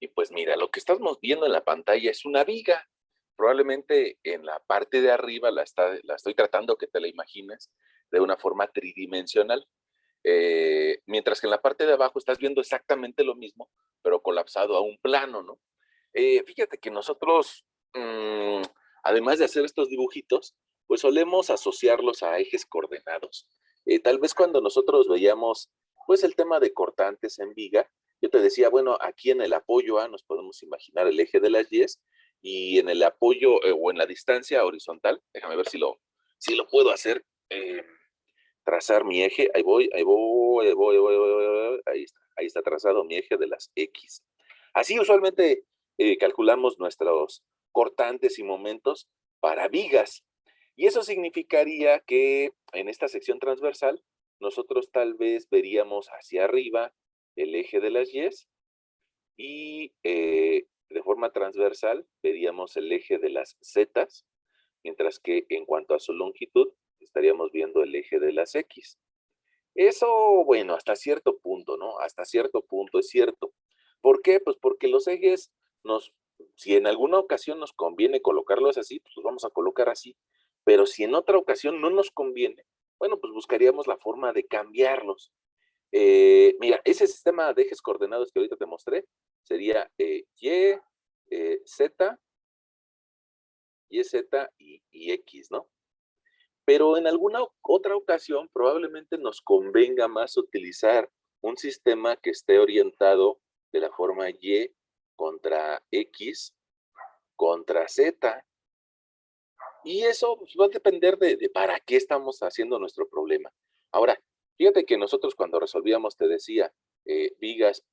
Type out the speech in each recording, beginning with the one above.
Y pues mira, lo que estamos viendo en la pantalla es una viga. Probablemente en la parte de arriba la estoy tratando que te la imagines de una forma tridimensional. Mientras que en la parte de abajo estás viendo exactamente lo mismo, pero colapsado a un plano, ¿no? Fíjate que nosotros, además de hacer estos dibujitos, pues solemos asociarlos a ejes coordenados. Tal vez cuando nosotros veíamos, pues el tema de cortantes en viga, yo te decía, bueno, aquí en el apoyo A nos podemos imaginar el eje de las Y's y en el apoyo o en la distancia horizontal, déjame ver si lo puedo hacer, trazar mi eje, ahí voy, ahí voy, ahí voy, ahí voy, ahí está trazado mi eje de las X. Así usualmente calculamos nuestros cortantes y momentos para vigas. Y eso significaría que en esta sección transversal nosotros tal vez veríamos hacia arriba el eje de las Y's y de forma transversal veríamos el eje de las Z's, mientras que en cuanto a su longitud estaríamos viendo el eje de las X. Eso, bueno, hasta cierto punto, ¿no? Hasta cierto punto es cierto. ¿Por qué? Pues porque los ejes si en alguna ocasión nos conviene colocarlos así, pues los vamos a colocar así. Pero si en otra ocasión no nos conviene, bueno, pues buscaríamos la forma de cambiarlos. Mira, ese sistema de ejes coordenados que ahorita te mostré sería Z, Z y X, ¿no? Pero en alguna otra ocasión probablemente nos convenga más utilizar un sistema que esté orientado de la forma Y contra X contra Z. Y eso pues, va a depender de para qué estamos haciendo nuestro problema. Ahora, fíjate que nosotros cuando resolvíamos, te decía, vigas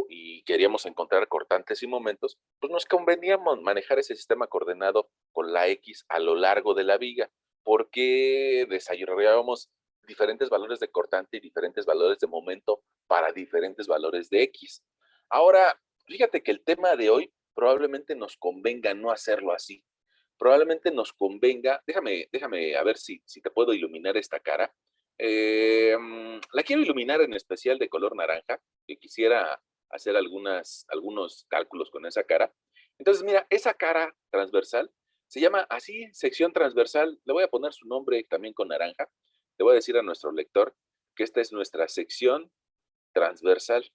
y queríamos encontrar cortantes y momentos, pues nos convenía manejar ese sistema coordenado con la X a lo largo de la viga, porque desarrollábamos diferentes valores de cortante y diferentes valores de momento para diferentes valores de X. Ahora, fíjate que el tema de hoy probablemente nos convenga no hacerlo así. Probablemente nos convenga, déjame a ver si te puedo iluminar esta cara. La quiero iluminar en especial de color naranja, que quisiera hacer algunos cálculos con esa cara. Entonces, mira, esa cara transversal se llama así, sección transversal. Le voy a poner su nombre también con naranja. Le voy a decir a nuestro lector que esta es nuestra sección transversal.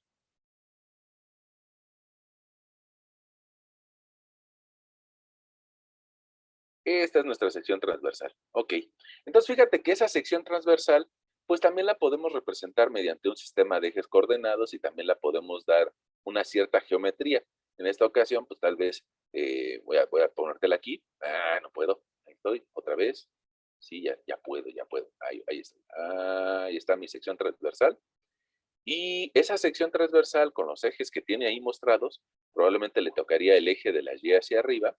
Esta es nuestra sección transversal. Ok. Entonces, fíjate que esa sección transversal, pues también la podemos representar mediante un sistema de ejes coordenados y también la podemos dar una cierta geometría. En esta ocasión, pues tal vez voy a ponértela aquí. Ah, no puedo. Ahí estoy, otra vez. Sí, ya puedo, ya puedo. Ahí está. Ahí está mi sección transversal. Y esa sección transversal con los ejes que tiene ahí mostrados, probablemente le tocaría el eje de las Y hacia arriba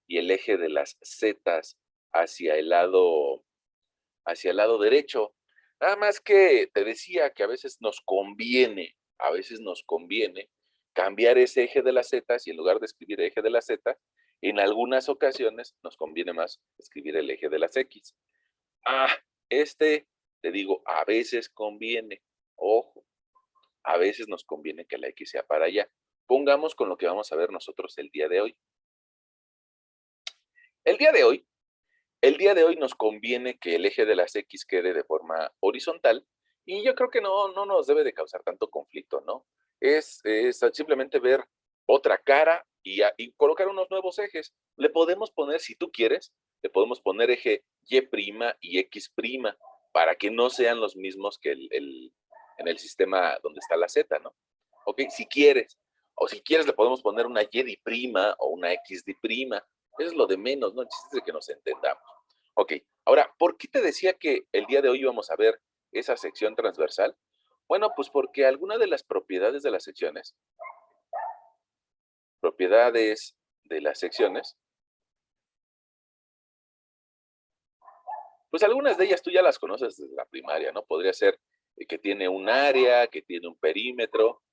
y el eje de las zetas hacia hacia el lado derecho. Nada más que te decía que a veces nos conviene cambiar ese eje de las zetas y en lugar de escribir eje de las zetas, en algunas ocasiones nos conviene más escribir el eje de las X. Ah, te digo, a veces conviene, ojo, a veces nos conviene que la X sea para allá. Pongamos con lo que vamos a ver nosotros el día de hoy. El día de hoy El día de hoy nos conviene que el eje de las X quede de forma horizontal y yo creo que no nos debe de causar tanto conflicto, ¿no? Es simplemente ver otra cara y colocar unos nuevos ejes. Le podemos poner, si tú quieres, le podemos poner eje Y' y X' para que no sean los mismos que en el sistema donde está la Z, ¿no? Ok, si quieres. O si quieres le podemos poner una Y' o una X'. Eso es lo de menos, ¿no? El chiste es de que nos entendamos. Ok, ahora, ¿por qué te decía que el día de hoy íbamos a ver esa sección transversal? Bueno, pues porque alguna de las propiedades de las secciones, pues algunas de ellas tú ya las conoces desde la primaria, ¿no? Podría ser que tiene un área, que tiene un perímetro,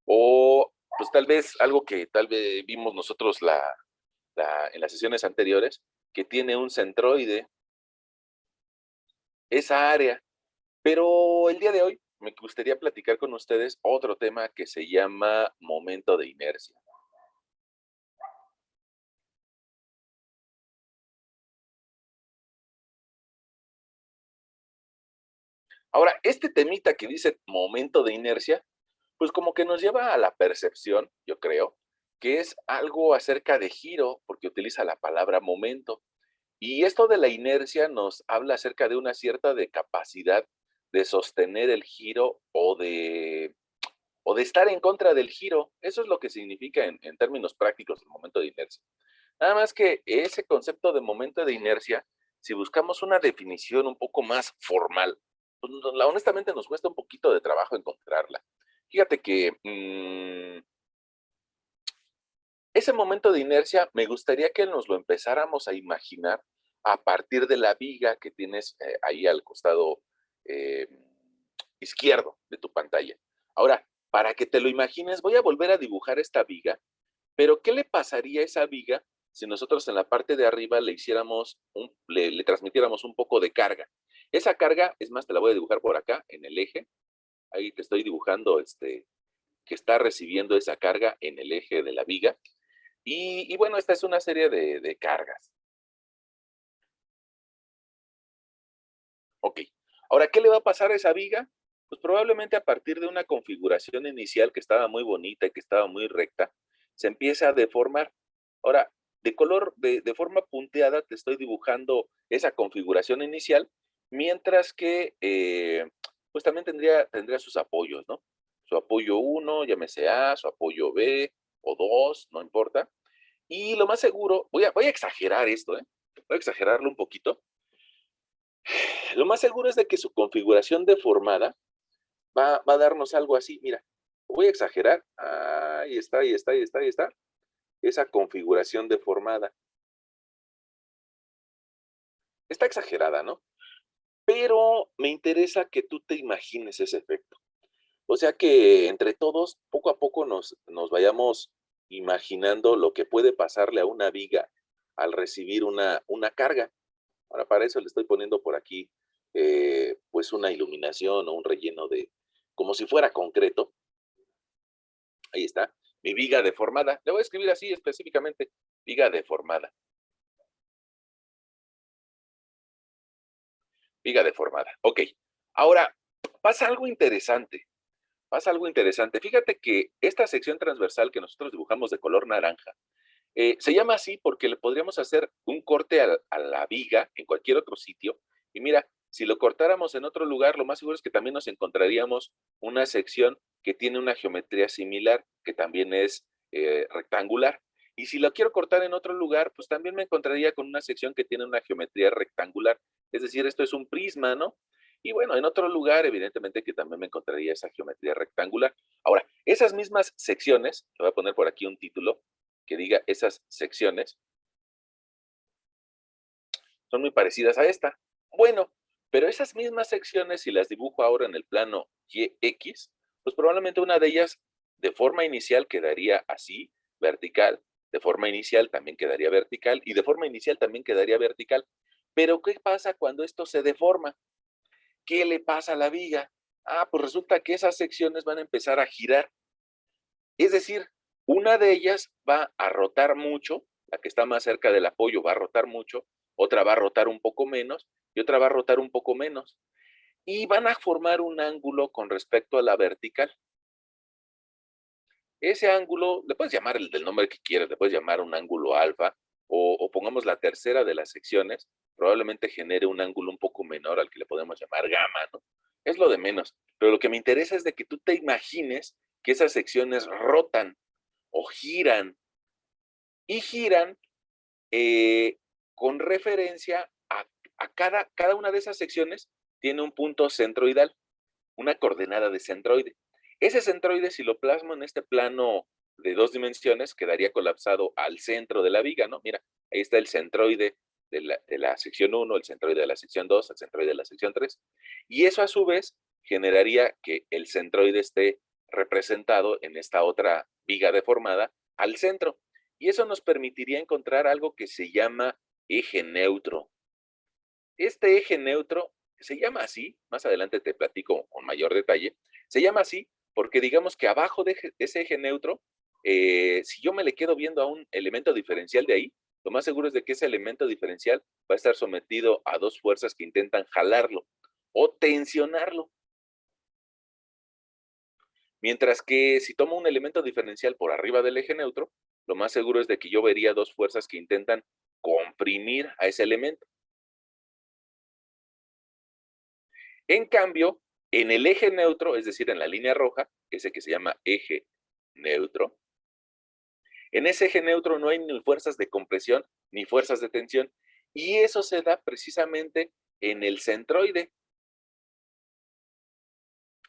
o pues tal vez algo que tal vez vimos nosotros en las sesiones anteriores, que tiene un centroide, esa área. Pero el día de hoy me gustaría platicar con ustedes otro tema que se llama momento de inercia. Ahora, este temita que dice momento de inercia, pues como que nos lleva a la percepción, yo creo, que es algo acerca de giro, porque utiliza la palabra momento. Y esto de la inercia nos habla acerca de una cierta de capacidad de sostener el giro o de estar en contra del giro. Eso es lo que significa en términos prácticos el momento de inercia. Nada más que ese concepto de momento de inercia, si buscamos una definición un poco más formal, pues, honestamente nos cuesta un poquito de trabajo encontrarla. Fíjate que ese momento de inercia me gustaría que nos lo empezáramos a imaginar a partir de la viga que tienes ahí al costado eh, izquierdo de tu pantalla. Ahora, para que te lo imagines, voy a volver a dibujar esta viga, pero ¿qué le pasaría a esa viga si nosotros en la parte de arriba le hiciéramos le transmitiéramos un poco de carga? Esa carga, es más, te la voy a dibujar por acá, en el eje. Ahí te estoy dibujando que está recibiendo esa carga en el eje de la viga. Y bueno, esta es una serie de cargas. Ok. Ahora, ¿qué le va a pasar a esa viga? Pues probablemente a partir de una configuración inicial que estaba muy bonita y que estaba muy recta, se empieza a deformar. Ahora, de forma punteada te estoy dibujando esa configuración inicial, mientras que pues también tendría sus apoyos, ¿no? Su apoyo uno, llámese A, su apoyo B o 2, no importa. Y lo más seguro, voy a exagerar esto, ¿eh? Voy a exagerarlo un poquito. Lo más seguro es de que su configuración deformada va a darnos algo así. Mira, voy a exagerar. Ahí está, ahí está, ahí está, ahí está. Esa configuración deformada. Está exagerada, ¿no? Pero me interesa que tú te imagines ese efecto. O sea que entre todos, poco a poco nos vayamos imaginando lo que puede pasarle a una viga al recibir una carga. Ahora, para eso le estoy poniendo por aquí, pues una iluminación o un relleno como si fuera concreto. Ahí está, mi viga deformada. Le voy a escribir así específicamente, viga deformada, viga deformada. Ok, ahora pasa algo interesante, pasa algo interesante. Fíjate que esta sección transversal que nosotros dibujamos de color naranja, se llama así porque le podríamos hacer un corte a la viga en cualquier otro sitio. Y mira, si lo cortáramos en otro lugar, lo más seguro es que también nos encontraríamos una sección que tiene una geometría similar, que también es rectangular. Y si lo quiero cortar en otro lugar, pues también me encontraría con una sección que tiene una geometría rectangular. Es decir, esto es un prisma, ¿no? Y bueno, en otro lugar, evidentemente que también me encontraría esa geometría rectangular. Ahora, esas mismas secciones, le voy a poner por aquí un título, que diga esas secciones, son muy parecidas a esta. Bueno, pero esas mismas secciones, si las dibujo ahora en el plano YX, pues probablemente una de ellas de forma inicial quedaría así, vertical, de forma inicial también quedaría vertical y de forma inicial también quedaría vertical. Pero ¿qué pasa cuando esto se deforma? ¿Qué le pasa a la viga? Pues resulta que esas secciones van a empezar a girar. Es decir, una de ellas va a rotar mucho, la que está más cerca del apoyo va a rotar mucho, otra va a rotar un poco menos y otra va a rotar un poco menos. Y van a formar un ángulo con respecto a la vertical. Ese ángulo, le puedes llamar el del nombre que quieras, le puedes llamar un ángulo alfa o pongamos la tercera de las secciones, probablemente genere un ángulo un poco menor al que le podemos llamar gamma, ¿no? Es lo de menos. Pero lo que me interesa es de que tú te imagines que esas secciones rotan o giran y giran eh, con referencia a cada una de esas secciones tiene un punto centroidal, una coordenada de centroide. Ese centroide, si lo plasmo en este plano de 2 dimensiones, quedaría colapsado al centro de la viga, ¿no? Mira, ahí está el centroide de la sección 1, el centroide de la sección 2, el centroide de la sección 3. Y eso a su vez generaría que el centroide esté representado en esta otra viga deformada al centro. Y eso nos permitiría encontrar algo que se llama eje neutro. Este eje neutro Se llama así, más adelante te platico con mayor detalle, se llama así porque digamos que abajo de ese eje neutro, si yo me le quedo viendo a un elemento diferencial de ahí, lo más seguro es de que ese elemento diferencial va a estar sometido a dos fuerzas que intentan jalarlo o tensionarlo. Mientras que si tomo un elemento diferencial por arriba del eje neutro, lo más seguro es de que yo vería dos fuerzas que intentan comprimir a ese elemento. En cambio, en el eje neutro, es decir, en la línea roja, ese que se llama eje neutro, en ese eje neutro no hay ni fuerzas de compresión ni fuerzas de tensión, y eso se da precisamente en el centroide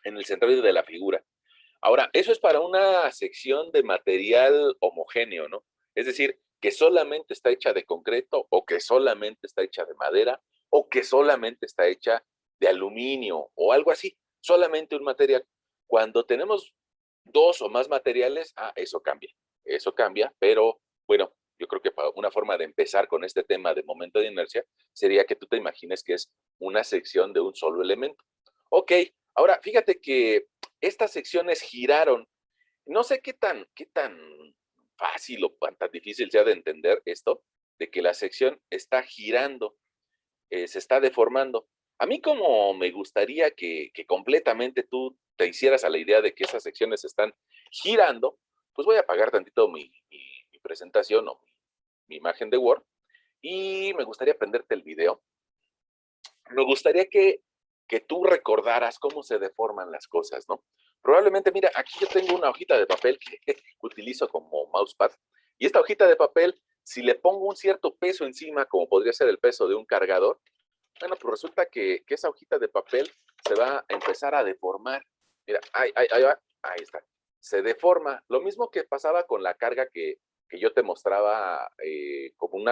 de la figura. Ahora, eso es para una sección de material homogéneo, ¿no? Es decir, que solamente está hecha de concreto o que solamente está hecha de madera o que solamente está hecha de aluminio o algo así, solamente un material. Cuando tenemos dos o más materiales, eso cambia, pero bueno, yo creo que para una forma de empezar con este tema de momento de inercia sería que tú te imagines que es una sección de un solo elemento. Ok, ahora fíjate que estas secciones giraron. No sé qué tan fácil o tan difícil sea de entender esto, de que la sección está girando, se está deformando. A mí como me gustaría que completamente tú te hicieras a la idea de que esas secciones están girando, pues voy a apagar tantito mi presentación o mi imagen de Word y me gustaría prenderte el video. Me gustaría que tú recordaras cómo se deforman las cosas, ¿no? Probablemente, mira, aquí yo tengo una hojita de papel que utilizo como mousepad, y esta hojita de papel, si le pongo un cierto peso encima, como podría ser el peso de un cargador, bueno, pues resulta que esa hojita de papel se va a empezar a deformar. Mira, ahí va, ahí está. Se deforma. Lo mismo que pasaba con la carga que yo te mostraba como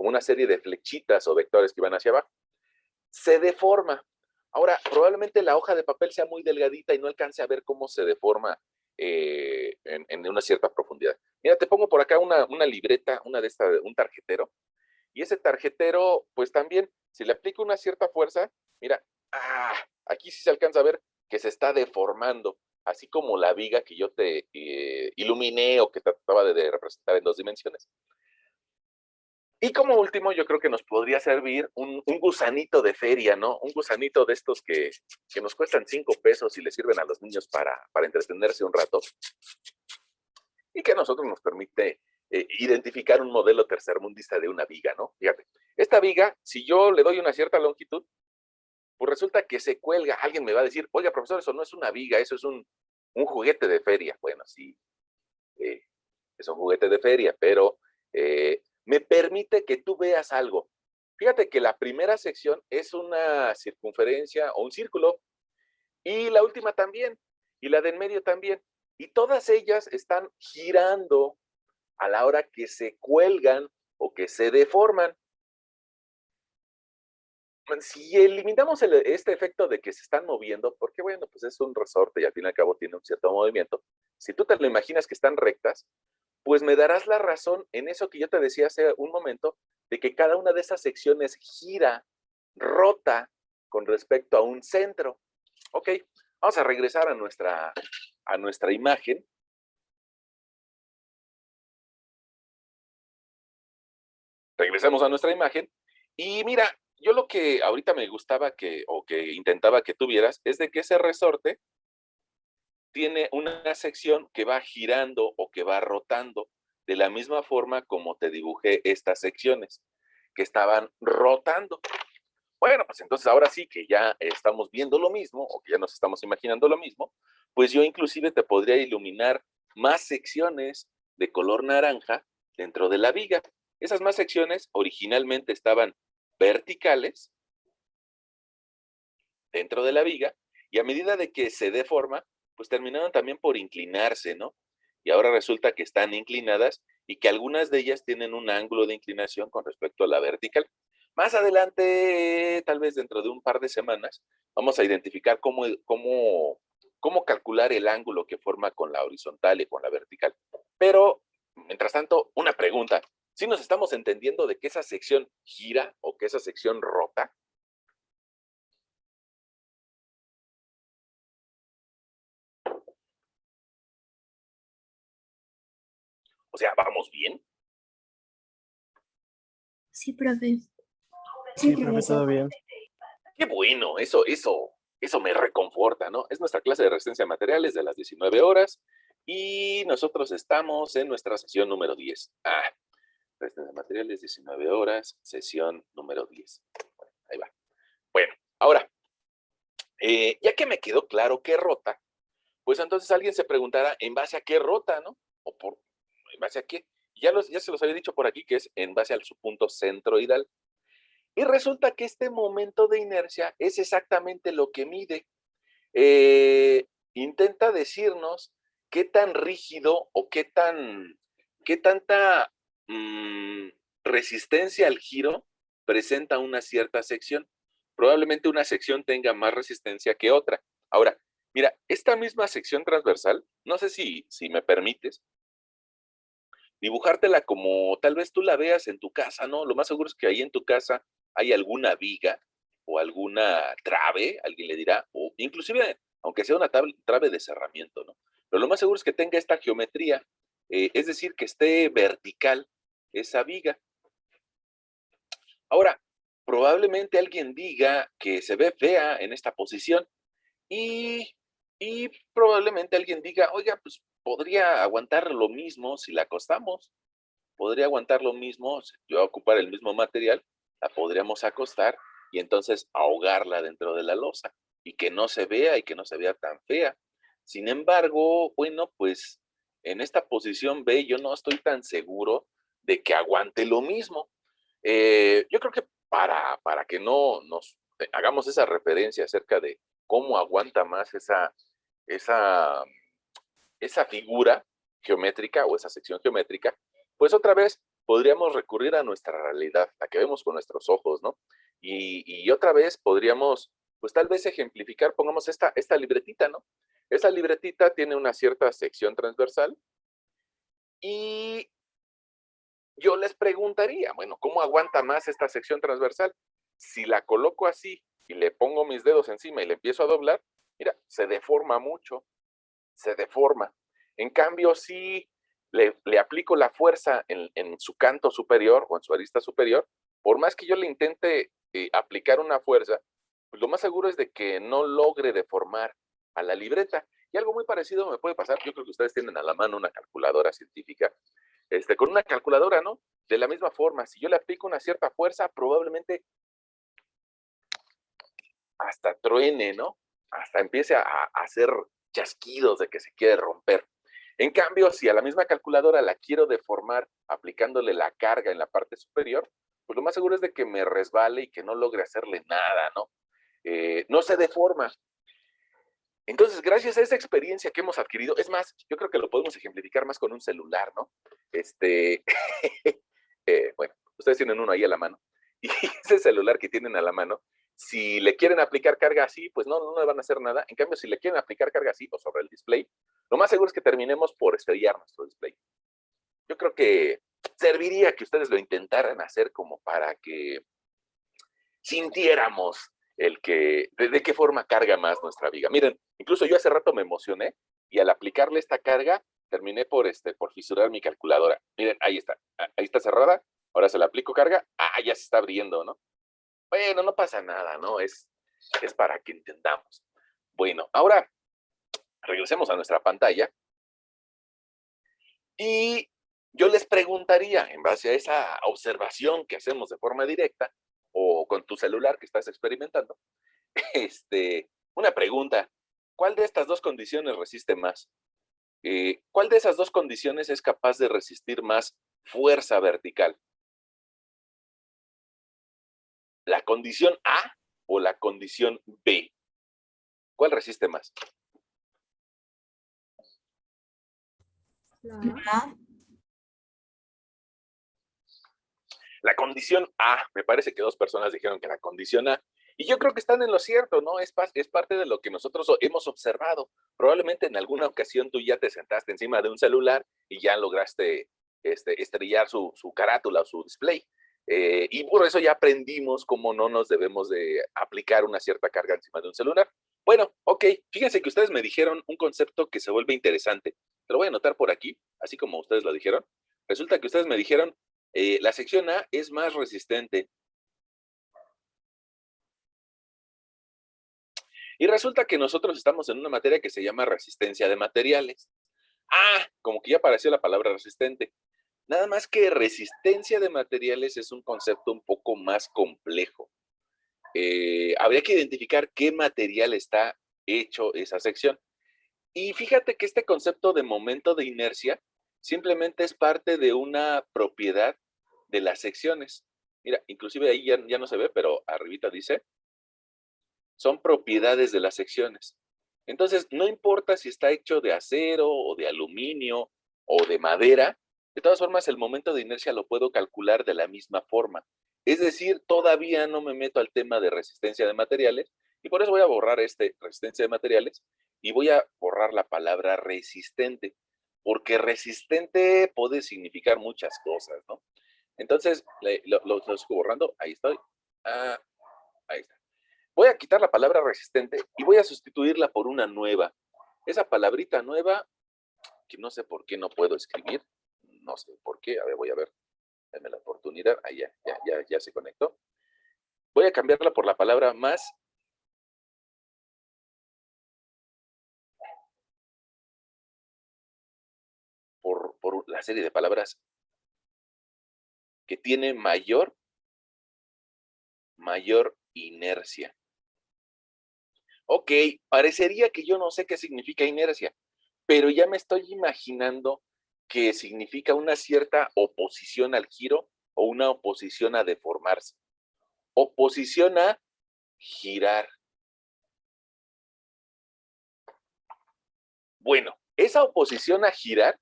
una serie de flechitas o vectores que iban hacia abajo, se deforma. Ahora, probablemente la hoja de papel sea muy delgadita y no alcance a ver cómo se deforma en una cierta profundidad. Mira, te pongo por acá una libreta, un tarjetero, y ese tarjetero, pues también, si le aplico una cierta fuerza, mira, aquí sí se alcanza a ver que se está deformando, así como la viga que yo te iluminé o que trataba de representar en dos dimensiones. Y como último, yo creo que nos podría servir un gusanito de feria, ¿no? Un gusanito de estos que nos cuestan 5 pesos y le sirven a los niños para entretenerse un rato y que a nosotros nos permite identificar un modelo tercermundista de una viga, ¿no? Fíjate, esta viga, si yo le doy una cierta longitud, pues resulta que se cuelga. Alguien me va a decir, oiga, profesor, eso no es una viga, eso es un juguete de feria. Bueno, sí, eh, es un juguete de feria, pero me permite que tú veas algo. Fíjate que la primera sección es una circunferencia o un círculo, y la última también, y la del medio también. Y todas ellas están girando a la hora que se cuelgan o que se deforman. Si eliminamos este efecto de que se están moviendo, porque bueno, pues es un resorte y al fin y al cabo tiene un cierto movimiento, si tú te lo imaginas que están rectas, pues me darás la razón en eso que yo te decía hace un momento, de que cada una de esas secciones gira, rota con respecto a un centro. Ok, vamos a regresar a nuestra imagen. Regresemos a nuestra imagen. Y mira, yo lo que ahorita me gustaba o que intentaba que tuvieras, es de que ese resorte tiene una sección que va girando o que va rotando, de la misma forma como te dibujé estas secciones, que estaban rotando. Bueno, pues entonces ahora sí que ya estamos viendo lo mismo, o que ya nos estamos imaginando lo mismo, pues yo inclusive te podría iluminar más secciones de color naranja dentro de la viga. Esas más secciones originalmente estaban verticales dentro de la viga, y a medida de que se deforma, pues terminaron también por inclinarse, ¿no? Y ahora resulta que están inclinadas y que algunas de ellas tienen un ángulo de inclinación con respecto a la vertical. Más adelante, tal vez dentro de un par de semanas, vamos a identificar cómo calcular el ángulo que forma con la horizontal y con la vertical. Pero, mientras tanto, una pregunta. ¿Sí nos estamos entendiendo de que esa sección gira o que esa sección rota? O sea, ¿vamos bien? Sí, profe. Sí, profe, todo bien. Qué bueno, eso me reconforta, ¿no? Es nuestra clase de resistencia a materiales de las 19 horas y nosotros estamos en nuestra sesión número 10. Resistencia a materiales, 19 horas, sesión número 10. Bueno, ahí va. Bueno, ahora, ya que me quedó claro qué rota, pues entonces alguien se preguntará, ¿en base a qué rota, no? ¿En base a qué? Ya se los había dicho por aquí que es en base al su punto centroidal. Y resulta que este momento de inercia es exactamente lo que mide. Intenta decirnos qué tan rígido o qué tanta resistencia al giro presenta una cierta sección. Probablemente una sección tenga más resistencia que otra. Ahora, mira, esta misma sección transversal, no sé si me permites, dibujártela como tal vez tú la veas en tu casa, ¿no? Lo más seguro es que ahí en tu casa hay alguna viga o alguna trave, alguien le dirá, o inclusive, aunque sea una trave de cerramiento, ¿no? Pero lo más seguro es que tenga esta geometría, es decir, que esté vertical esa viga. Ahora, probablemente alguien diga que se ve fea en esta posición y, y probablemente alguien diga, oiga, pues podría aguantar lo mismo si la acostamos. Podría aguantar lo mismo, si yo voy a ocupar el mismo material, la podríamos acostar y entonces ahogarla dentro de la losa y que no se vea y que no se vea tan fea. Sin embargo, bueno, pues en esta posición B yo no estoy tan seguro de que aguante lo mismo. Yo creo que para que no nos hagamos esa referencia acerca de cómo aguanta más esa, esa figura geométrica o esa sección geométrica, pues otra vez podríamos recurrir a nuestra realidad, la que vemos con nuestros ojos, ¿no? Y otra vez podríamos, pues tal vez ejemplificar, pongamos esta libretita, ¿no? Esa libretita tiene una cierta sección transversal y yo les preguntaría, bueno, ¿cómo aguanta más esta sección transversal? Si la coloco así y le pongo mis dedos encima y le empiezo a doblar, mira, se deforma mucho, se deforma. En cambio, si le aplico la fuerza en su canto superior o en su arista superior, por más que yo le intente aplicar una fuerza, pues lo más seguro es de que no logre deformar a la libreta. Y algo muy parecido me puede pasar, yo creo que ustedes tienen a la mano una calculadora científica, con una calculadora, ¿no? De la misma forma, si yo le aplico una cierta fuerza, probablemente hasta truene, ¿no? Hasta empiece a hacer chasquidos de que se quiere romper. En cambio, si a la misma calculadora la quiero deformar aplicándole la carga en la parte superior, pues lo más seguro es de que me resbale y que no logre hacerle nada, ¿no? No se deforma. Entonces, gracias a esa experiencia que hemos adquirido, es más, yo creo que lo podemos ejemplificar más con un celular, ¿no? Bueno, ustedes tienen uno ahí a la mano, y ese celular que tienen a la mano, si le quieren aplicar carga así, pues no le van a hacer nada. En cambio, si le quieren aplicar carga así o sobre el display, lo más seguro es que terminemos por estrellar nuestro display. Yo creo que serviría que ustedes lo intentaran hacer como para que sintiéramos de qué forma carga más nuestra viga. Miren, incluso yo hace rato me emocioné y al aplicarle esta carga terminé por fisurar mi calculadora. Miren, ahí está cerrada, ahora se le aplico carga, ya se está abriendo, ¿no? Bueno, no pasa nada, ¿no? Es para que entendamos. Bueno, ahora regresemos a nuestra pantalla y yo les preguntaría, en base a esa observación que hacemos de forma directa o con tu celular que estás experimentando, una pregunta, ¿cuál de estas dos condiciones resiste más? ¿Cuál de esas dos condiciones es capaz de resistir más fuerza vertical? ¿La condición A o la condición B? ¿Cuál resiste más? La La condición A, me parece que dos personas dijeron que la condición A, y yo creo que están en lo cierto, ¿no? Es parte de lo que nosotros hemos observado. Probablemente en alguna ocasión tú ya te sentaste encima de un celular y ya lograste estrellar su carátula o su display. Y por eso ya aprendimos cómo no nos debemos de aplicar una cierta carga encima de un celular. Bueno, ok, fíjense que ustedes me dijeron un concepto que se vuelve interesante. te lo voy a anotar por aquí, así como ustedes lo dijeron. Resulta que ustedes me dijeron, la sección A es más resistente. Y resulta que nosotros estamos en una materia que se llama resistencia de materiales. Ah, como que ya apareció la palabra resistente. Nada más que resistencia de materiales es un concepto un poco más complejo. Habría que identificar qué material está hecho esa sección. Y fíjate que este concepto de momento de inercia simplemente es parte de una propiedad de las secciones. Mira, inclusive ahí ya no se ve, pero arribita dice, son propiedades de las secciones. Entonces, no importa si está hecho de acero o de aluminio o de madera, de todas formas el momento de inercia lo puedo calcular de la misma forma. Es decir, todavía no me meto al tema de resistencia de materiales y por eso voy a borrar resistencia de materiales y voy a borrar la palabra resistente, porque resistente puede significar muchas cosas, ¿no? Entonces, lo sigo borrando, ahí estoy. Ah, ahí está. Voy a quitar la palabra resistente y voy a sustituirla por una nueva. Esa palabrita nueva, que no sé por qué no puedo escribir, no sé por qué, a ver, voy a ver, dame la oportunidad, ahí ya se conectó. Voy a cambiarla por la palabra más. Por la serie de palabras que tiene mayor inercia. Ok, parecería que yo no sé qué significa inercia, pero ya me estoy imaginando que significa una cierta oposición al giro o una oposición a deformarse. Oposición a girar. Bueno, esa oposición a girar,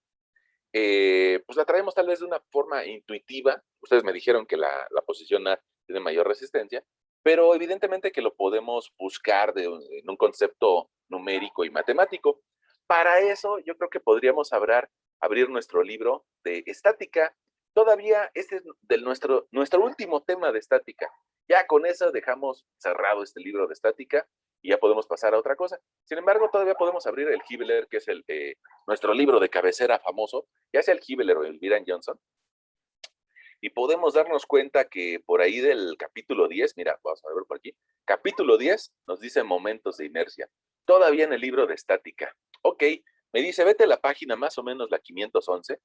pues la traemos tal vez de una forma intuitiva. Ustedes me dijeron que la posición A tiene mayor resistencia, pero evidentemente que lo podemos buscar en un concepto numérico y matemático. Para eso, yo creo que podríamos abrir nuestro libro de estática. Todavía este es nuestro último tema de estática. Ya con eso dejamos cerrado este libro de estática y ya podemos pasar a otra cosa. Sin embargo, todavía podemos abrir el Hibbeler, que es nuestro libro de cabecera famoso, ya sea el Hibbeler o el Viran Johnson, y podemos darnos cuenta que por ahí del capítulo 10, mira, vamos a ver por aquí, capítulo 10 nos dice momentos de inercia, todavía en el libro de estática. Ok, me dice, vete a la página más o menos la 511,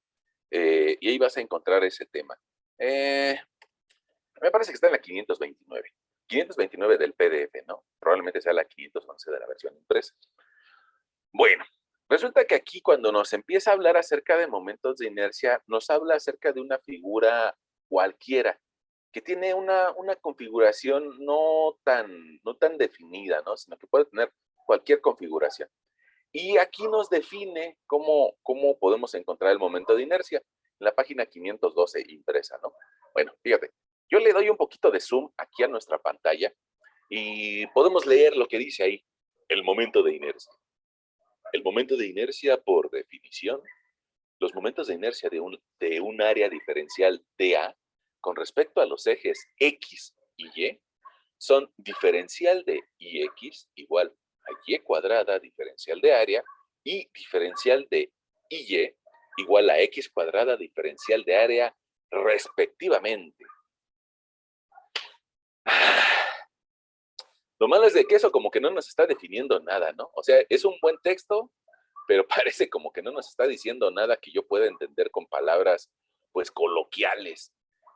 y ahí vas a encontrar ese tema. Me parece que está en la 529. 529 del PDF, ¿no? Probablemente sea la 511 de la versión impresa. Bueno, resulta que aquí cuando nos empieza a hablar acerca de momentos de inercia, nos habla acerca de una figura cualquiera, que tiene una configuración no tan definida, ¿no? Sino que puede tener cualquier configuración. Y aquí nos define cómo podemos encontrar el momento de inercia, en la página 512 impresa, ¿no? Bueno, fíjate, yo le doy un poquito de zoom aquí a nuestra pantalla y podemos leer lo que dice ahí, el momento de inercia. El momento de inercia, por definición, los momentos de inercia de un área diferencial dA con respecto a los ejes X y Y son diferencial de IX igual a Y cuadrada diferencial de área y diferencial de IY igual a X cuadrada diferencial de área respectivamente. Lo malo es de que eso como que no nos está definiendo nada, ¿no? O sea, es un buen texto, pero parece como que no nos está diciendo nada que yo pueda entender con palabras, pues, coloquiales.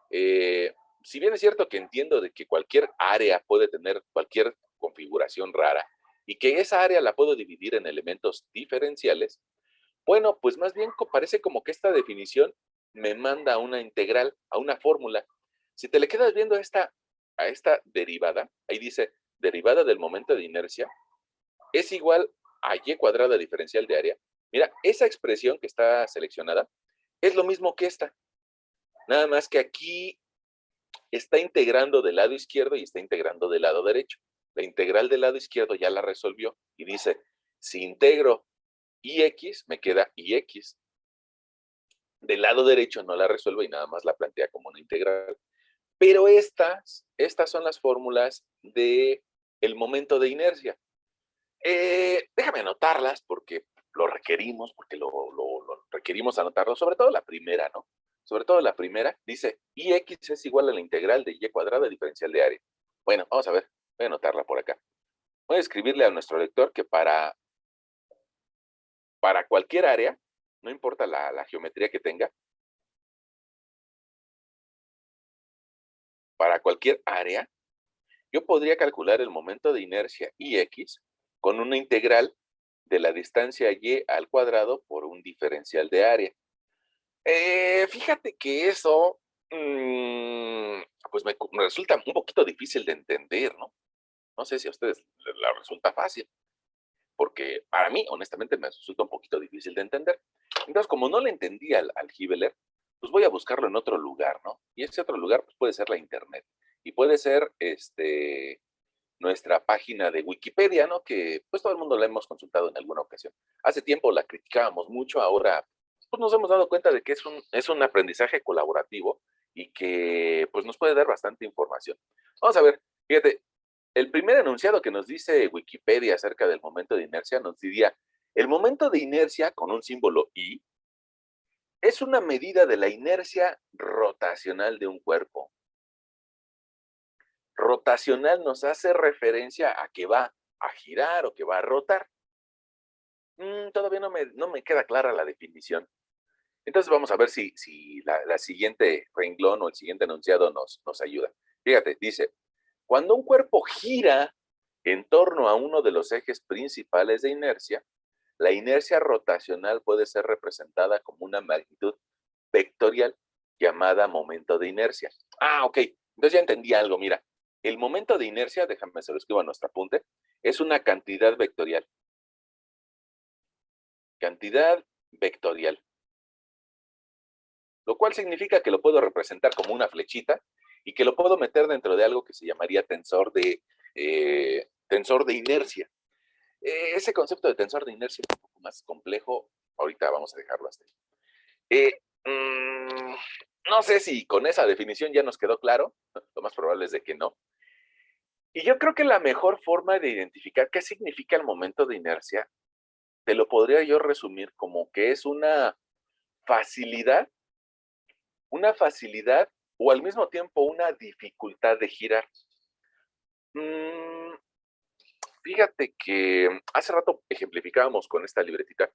Si bien es cierto que entiendo de que cualquier área puede tener cualquier configuración rara y que esa área la puedo dividir en elementos diferenciales, bueno, pues más bien parece como que esta definición me manda a una integral, a una fórmula. Si te le quedas viendo a esta derivada, ahí dice derivada del momento de inercia, es igual a y cuadrada diferencial de área. Mira, esa expresión que está seleccionada es lo mismo que esta. Nada más que aquí está integrando del lado izquierdo y está integrando del lado derecho. La integral del lado izquierdo ya la resolvió y dice, si integro ix, me queda ix. Del lado derecho no la resuelvo y nada más la plantea como una integral. Pero estas son las fórmulas del momento de inercia. Déjame anotarlas porque lo requerimos, porque lo requerimos anotarlo, sobre todo la primera, ¿no? Sobre todo la primera, dice, Ix es igual a la integral de y cuadrada diferencial de área. Bueno, vamos a ver, voy a anotarla por acá. Voy a escribirle a nuestro lector que para cualquier área, no importa la geometría que tenga, para cualquier área, yo podría calcular el momento de inercia Ix con una integral de la distancia y al cuadrado por un diferencial de área. Fíjate que eso, pues me resulta un poquito difícil de entender, ¿no? No sé si a ustedes les resulta fácil, porque para mí, honestamente, me resulta un poquito difícil de entender. Entonces, como no le entendí al Gibeler, pues voy a buscarlo en otro lugar, ¿no? Y ese otro lugar pues, puede ser la internet. Y puede ser nuestra página de Wikipedia, ¿no? Que pues todo el mundo la hemos consultado en alguna ocasión. Hace tiempo la criticábamos mucho, ahora pues nos hemos dado cuenta de que es un aprendizaje colaborativo y que pues nos puede dar bastante información. Vamos a ver, fíjate, el primer enunciado que nos dice Wikipedia acerca del momento de inercia nos diría, el momento de inercia con un símbolo I es una medida de la inercia rotacional de un cuerpo. Rotacional nos hace referencia a que va a girar o que va a rotar. Todavía no me queda clara la definición. Entonces vamos a ver si la siguiente renglón o el siguiente enunciado nos ayuda. Fíjate, dice, cuando un cuerpo gira en torno a uno de los ejes principales de inercia, la inercia rotacional puede ser representada como una magnitud vectorial llamada momento de inercia. Ok, entonces ya entendí algo, mira. El momento de inercia, déjame se lo escribo a nuestro apunte, es una cantidad vectorial. Cantidad vectorial. Lo cual significa que lo puedo representar como una flechita y que lo puedo meter dentro de algo que se llamaría tensor de inercia. Ese concepto de tensor de inercia es un poco más complejo. Ahorita vamos a dejarlo hasta ahí. No sé si con esa definición ya nos quedó claro. Lo más probable es de que no. Y yo creo que la mejor forma de identificar qué significa el momento de inercia, te lo podría yo resumir como que es una facilidad o al mismo tiempo una dificultad de girar. Fíjate que hace rato ejemplificábamos con esta libretita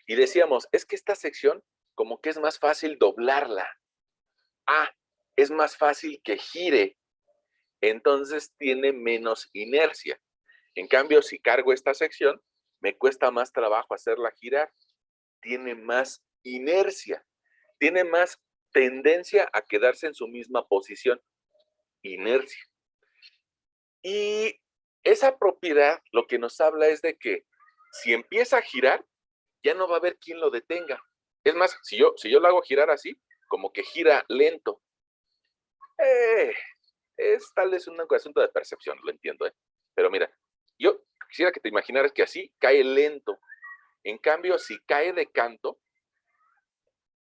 y decíamos, es que esta sección como que es más fácil doblarla. Es más fácil que gire, entonces tiene menos inercia. En cambio, si cargo esta sección, me cuesta más trabajo hacerla girar. Tiene más inercia, tiene más tendencia a quedarse en su misma posición, inercia. Y esa propiedad lo que nos habla es de que si empieza a girar, ya no va a haber quien lo detenga. Es más, si yo lo hago girar así, como que gira lento. Es tal vez un asunto de percepción, lo entiendo, ¿eh? Pero mira, yo quisiera que te imaginaras que así cae lento. En cambio, si cae de canto,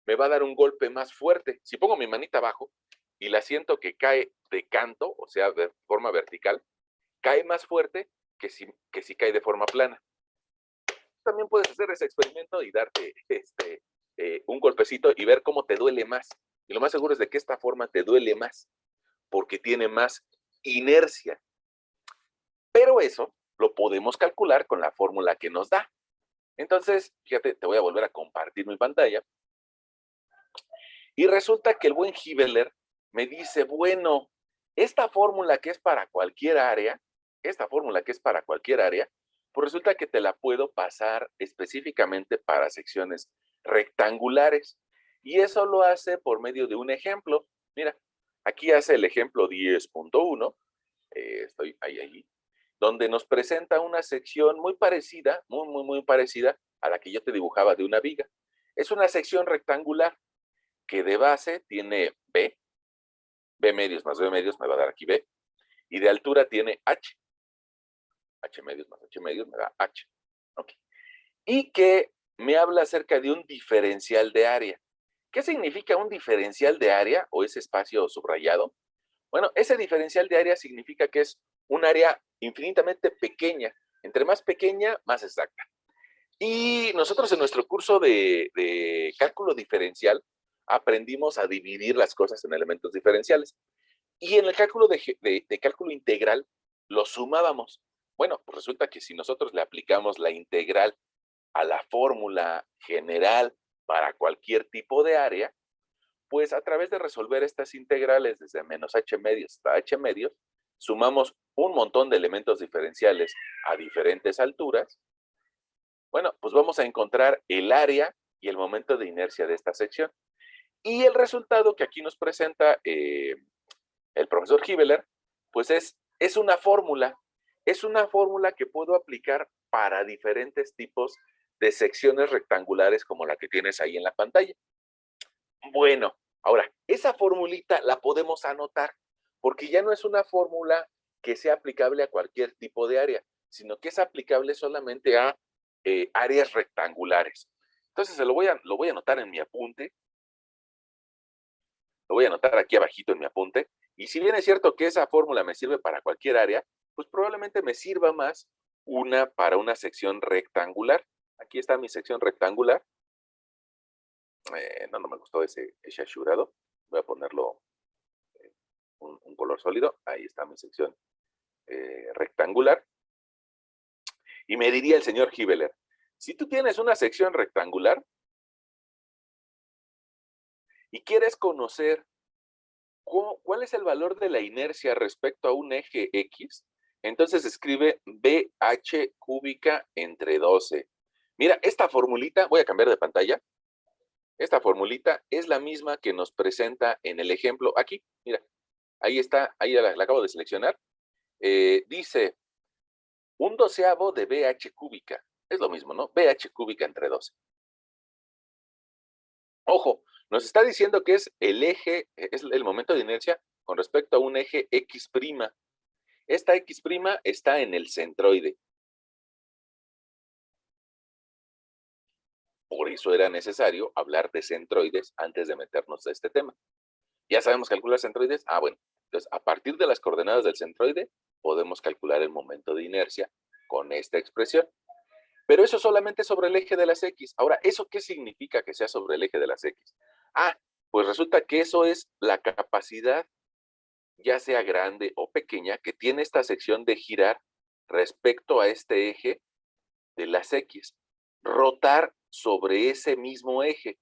me va a dar un golpe más fuerte. Si pongo mi manita abajo y la siento que cae de canto, o sea, de forma vertical, cae más fuerte que si cae de forma plana. También puedes hacer ese experimento y darte un golpecito y ver cómo te duele más. Y lo más seguro es de que esta forma te duele más, porque tiene más inercia. Pero eso lo podemos calcular con la fórmula que nos da. Entonces, fíjate, te voy a volver a compartir mi pantalla. Y resulta que el buen Gibeler me dice, bueno, esta fórmula que es para cualquier área, pues resulta que te la puedo pasar específicamente para secciones rectangulares. Y eso lo hace por medio de un ejemplo. Mira, aquí hace el ejemplo 10.1, estoy ahí, donde nos presenta una sección muy parecida, muy parecida a la que yo te dibujaba de una viga. Es una sección rectangular que de base tiene B medios más B medios me va a dar aquí B, y de altura tiene H medios más H medios me da H. Okay. Y que me habla acerca de un diferencial de área. ¿Qué significa un diferencial de área o ese espacio subrayado? Bueno, ese diferencial de área significa que es un área infinitamente pequeña. Entre más pequeña, más exacta. Y Y nosotros en nuestro curso de cálculo diferencial aprendimos a dividir las cosas en elementos diferenciales. Y en el cálculo de cálculo integral lo sumábamos. Bueno, pues resulta que si nosotros le aplicamos la integral a la fórmula general para cualquier tipo de área, pues a través de resolver estas integrales desde menos h medios hasta h medios, sumamos un montón de elementos diferenciales a diferentes alturas. Bueno, pues vamos a encontrar el área y el momento de inercia de esta sección. Y el resultado que aquí nos presenta el profesor Hibeler, pues es una fórmula. Es una fórmula que puedo aplicar para diferentes tipos de secciones rectangulares como la que tienes ahí en la pantalla. Bueno, ahora, esa formulita la podemos anotar, porque ya no es una fórmula que sea aplicable a cualquier tipo de área, sino que es aplicable solamente a áreas rectangulares. Entonces, lo voy a anotar en mi apunte, lo voy a anotar aquí abajito en mi apunte, y si bien es cierto que esa fórmula me sirve para cualquier área, pues probablemente me sirva más para una sección rectangular. Aquí está mi sección rectangular. No me gustó ese ashurado. Voy a ponerlo un color sólido. Ahí está mi sección rectangular. Y me diría el señor Hibeler, si tú tienes una sección rectangular y quieres conocer cuál es el valor de la inercia respecto a un eje X, entonces escribe BH cúbica entre 12. Mira, esta formulita, voy a cambiar de pantalla. Esta formulita es la misma que nos presenta en el ejemplo aquí. Mira, ahí está, ahí la acabo de seleccionar. Dice, un doceavo de BH cúbica. Es lo mismo, ¿no? BH cúbica entre 12. Ojo, nos está diciendo que es el eje, es el momento de inercia con respecto a un eje X'. Esta X' está en el centroide. Por eso era necesario hablar de centroides antes de meternos a este tema. ¿Ya sabemos calcular centroides? Ah, bueno. Entonces, a partir de las coordenadas del centroide, podemos calcular el momento de inercia con esta expresión. Pero eso solamente sobre el eje de las X. Ahora, ¿eso qué significa que sea sobre el eje de las X? Ah, pues resulta que eso es la capacidad, ya sea grande o pequeña, que tiene esta sección de girar respecto a este eje de las X. Rotar sobre ese mismo eje.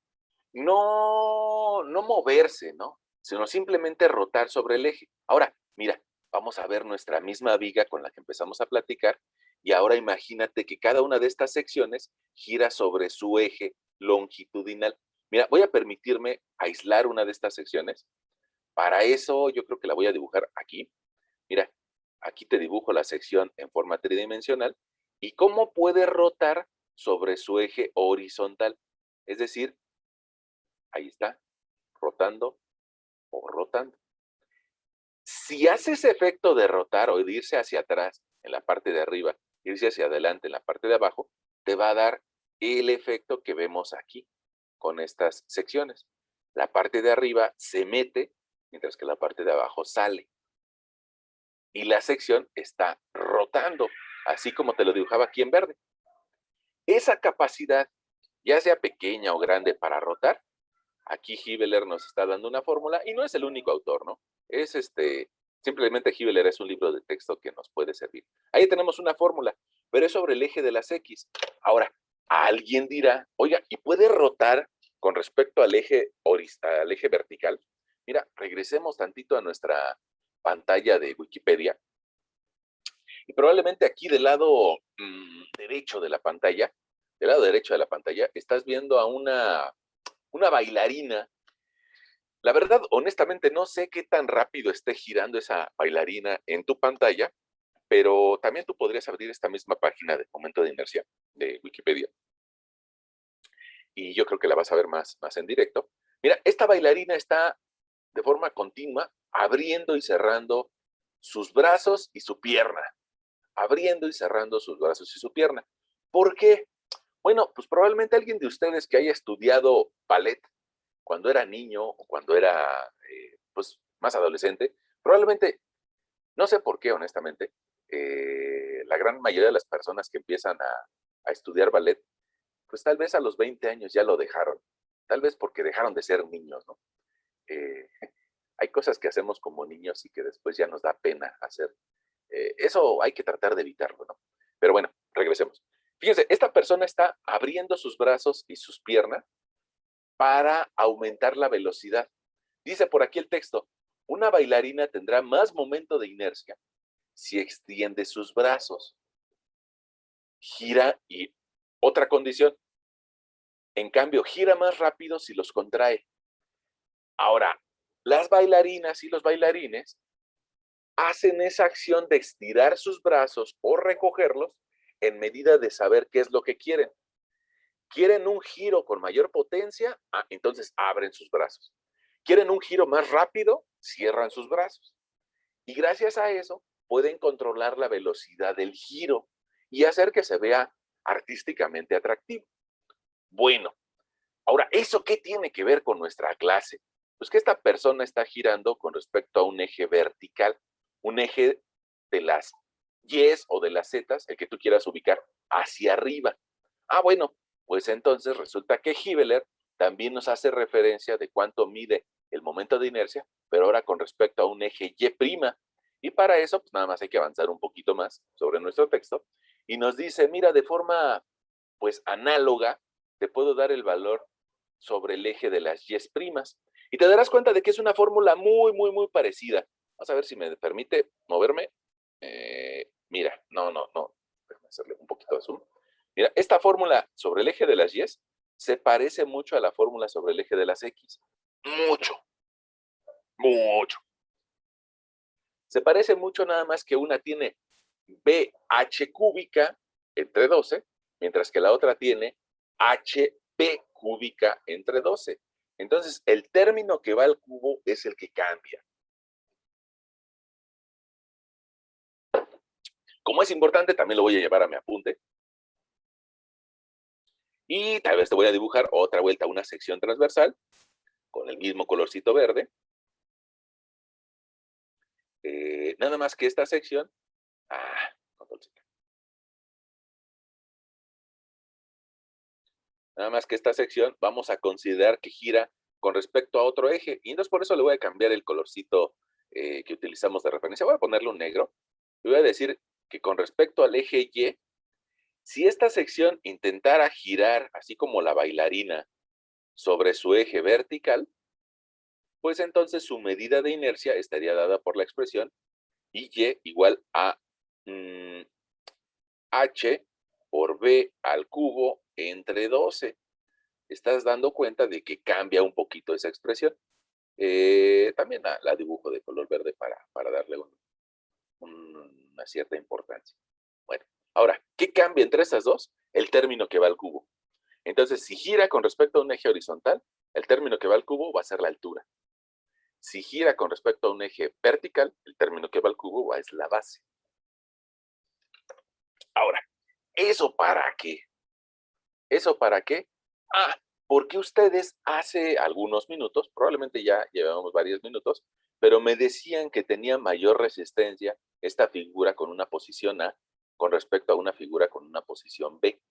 No moverse, ¿no? Sino simplemente rotar sobre el eje. Ahora, mira, vamos a ver nuestra misma viga con la que empezamos a platicar y ahora imagínate que cada una de estas secciones gira sobre su eje longitudinal. Mira, voy a permitirme aislar una de estas secciones. Para eso yo creo que la voy a dibujar aquí. Mira, aquí te dibujo la sección en forma tridimensional y cómo puede rotar sobre su eje horizontal. Es decir, ahí está, rotando o rotando. Si hace ese efecto de rotar o de irse hacia atrás en la parte de arriba, irse hacia adelante en la parte de abajo, te va a dar el efecto que vemos aquí con estas secciones. La parte de arriba se mete, mientras que la parte de abajo sale. Y la sección está rotando, así como te lo dibujaba aquí en verde. Esa capacidad, ya sea pequeña o grande para rotar, aquí Hibeler nos está dando una fórmula y no es el único autor, ¿no? Es simplemente Hibeler es un libro de texto que nos puede servir. Ahí tenemos una fórmula, pero es sobre el eje de las X. Ahora, alguien dirá, oiga, ¿y puede rotar con respecto al eje vertical? Mira, regresemos tantito a nuestra pantalla de Wikipedia y probablemente aquí del lado derecho de la pantalla, estás viendo a una bailarina. La verdad, honestamente, no sé qué tan rápido esté girando esa bailarina en tu pantalla, pero también tú podrías abrir esta misma página de momento de inercia de Wikipedia. Y yo creo que la vas a ver más en directo. Mira, esta bailarina está de forma continua abriendo y cerrando sus brazos y su pierna. Abriendo y cerrando sus brazos y su pierna. ¿Por qué? Bueno, pues probablemente alguien de ustedes que haya estudiado ballet cuando era niño o cuando era pues más adolescente, probablemente, no sé por qué honestamente, la gran mayoría de las personas que empiezan a estudiar ballet pues tal vez a los 20 años ya lo dejaron, tal vez porque dejaron de ser niños, ¿no? Eh, hay cosas que hacemos como niños y que después ya nos da pena hacer. Eso hay que tratar de evitarlo, ¿no? Pero bueno, regresemos. Fíjense, esta persona está abriendo sus brazos y sus piernas para aumentar la velocidad. Dice por aquí el texto, una bailarina tendrá más momento de inercia si extiende sus brazos, gira y otra condición, en cambio, gira más rápido si los contrae. Ahora, las bailarinas y los bailarines hacen esa acción de estirar sus brazos o recogerlos en medida de saber qué es lo que quieren. ¿Quieren un giro con mayor potencia? Ah, entonces abren sus brazos. ¿Quieren un giro más rápido? Cierran sus brazos. Y gracias a eso pueden controlar la velocidad del giro y hacer que se vea artísticamente atractivo. Bueno, ahora, ¿eso qué tiene que ver con nuestra clase? Pues que esta persona está girando con respecto a un eje vertical, un eje de las Y's o de las Z's, el que tú quieras ubicar, hacia arriba. Ah, bueno, pues entonces resulta que Hibbeler también nos hace referencia de cuánto mide el momento de inercia, pero ahora con respecto a un eje Y'. Y para eso, pues nada más hay que avanzar un poquito más sobre nuestro texto. Y nos dice, mira, de forma pues análoga, te puedo dar el valor sobre el eje de las Y'. Y te darás cuenta de que es una fórmula muy parecida. Vamos a ver si me permite moverme. Mira, no. Déjame hacerle un poquito de zoom. Mira, esta fórmula sobre el eje de las Y se parece mucho a la fórmula sobre el eje de las X. Mucho. Se parece mucho nada más que una tiene BH cúbica entre 12, mientras que la otra tiene HP cúbica entre 12. Entonces, el término que va al cubo es el que cambia. Como es importante, también lo voy a llevar a mi apunte. Y tal vez te voy a dibujar otra vuelta, una sección transversal, con el mismo colorcito verde. Nada más que esta sección... control Z. Nada más que esta sección vamos a considerar que gira con respecto a otro eje. Y entonces por eso le voy a cambiar el colorcito que utilizamos de referencia. Voy a ponerle un negro. Le voy a decir que con respecto al eje Y, si esta sección intentara girar, así como la bailarina, sobre su eje vertical, pues entonces su medida de inercia estaría dada por la expresión Y igual a H por B al cubo entre 12. Estás dando cuenta de que cambia un poquito esa expresión. También la dibujo de color verde para darle una cierta importancia. Bueno, ahora, ¿qué cambia entre estas dos? El término que va al cubo. Entonces, si gira con respecto a un eje horizontal, el término que va al cubo va a ser la altura. Si gira con respecto a un eje vertical, el término que va al cubo es la base. Ahora, ¿eso para qué? ¿Eso para qué? Porque ustedes hace algunos minutos, probablemente ya llevamos varios minutos, pero me decían que tenía mayor resistencia esta figura con una posición A con respecto a una figura con una posición B.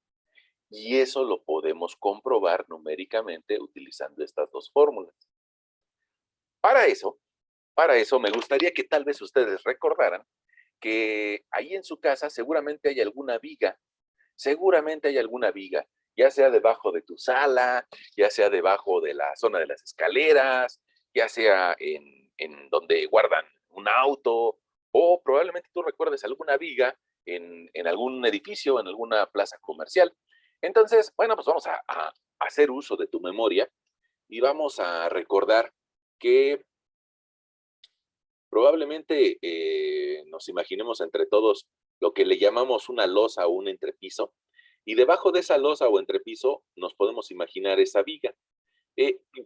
Y eso lo podemos comprobar numéricamente utilizando estas dos fórmulas. Para eso me gustaría que tal vez ustedes recordaran que ahí en su casa seguramente hay alguna viga, ya sea debajo de tu sala, ya sea debajo de la zona de las escaleras, ya sea en donde guardan un auto, o probablemente tú recuerdes alguna viga en algún edificio, en alguna plaza comercial. Entonces, bueno, pues vamos a hacer uso de tu memoria y vamos a recordar que probablemente nos imaginemos entre todos lo que le llamamos una losa o un entrepiso, y debajo de esa losa o entrepiso nos podemos imaginar esa viga.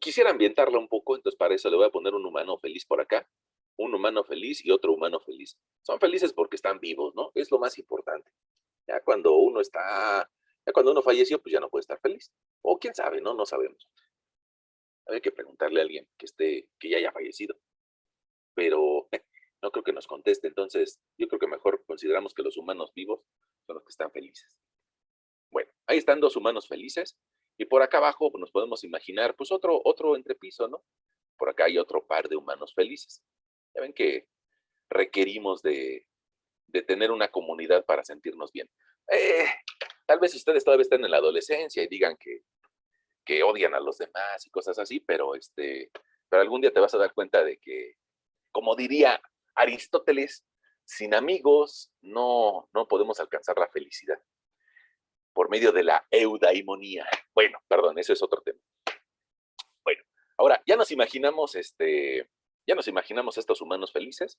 Quisiera ambientarla un poco, entonces para eso le voy a poner un humano feliz por acá, un humano feliz y otro humano feliz. Son felices porque están vivos, ¿no? Es lo más importante. Ya ya cuando uno falleció, pues ya no puede estar feliz. O quién sabe, ¿no? No sabemos. Hay que preguntarle a alguien que ya haya fallecido. Pero no creo que nos conteste. Entonces, yo creo que mejor consideramos que los humanos vivos son los que están felices. Bueno, ahí están dos humanos felices y por acá abajo pues, nos podemos imaginar pues otro entrepiso, ¿no? Por acá hay otro par de humanos felices. Ya ven que requerimos de tener una comunidad para sentirnos bien. Eh, Tal vez ustedes todavía estén en la adolescencia y digan que odian a los demás y cosas así, pero algún día te vas a dar cuenta de que, como diría Aristóteles, sin amigos no podemos alcanzar la felicidad por medio de la eudaimonía. Bueno, perdón, eso es otro tema. Bueno, ahora ya nos imaginamos estos humanos felices.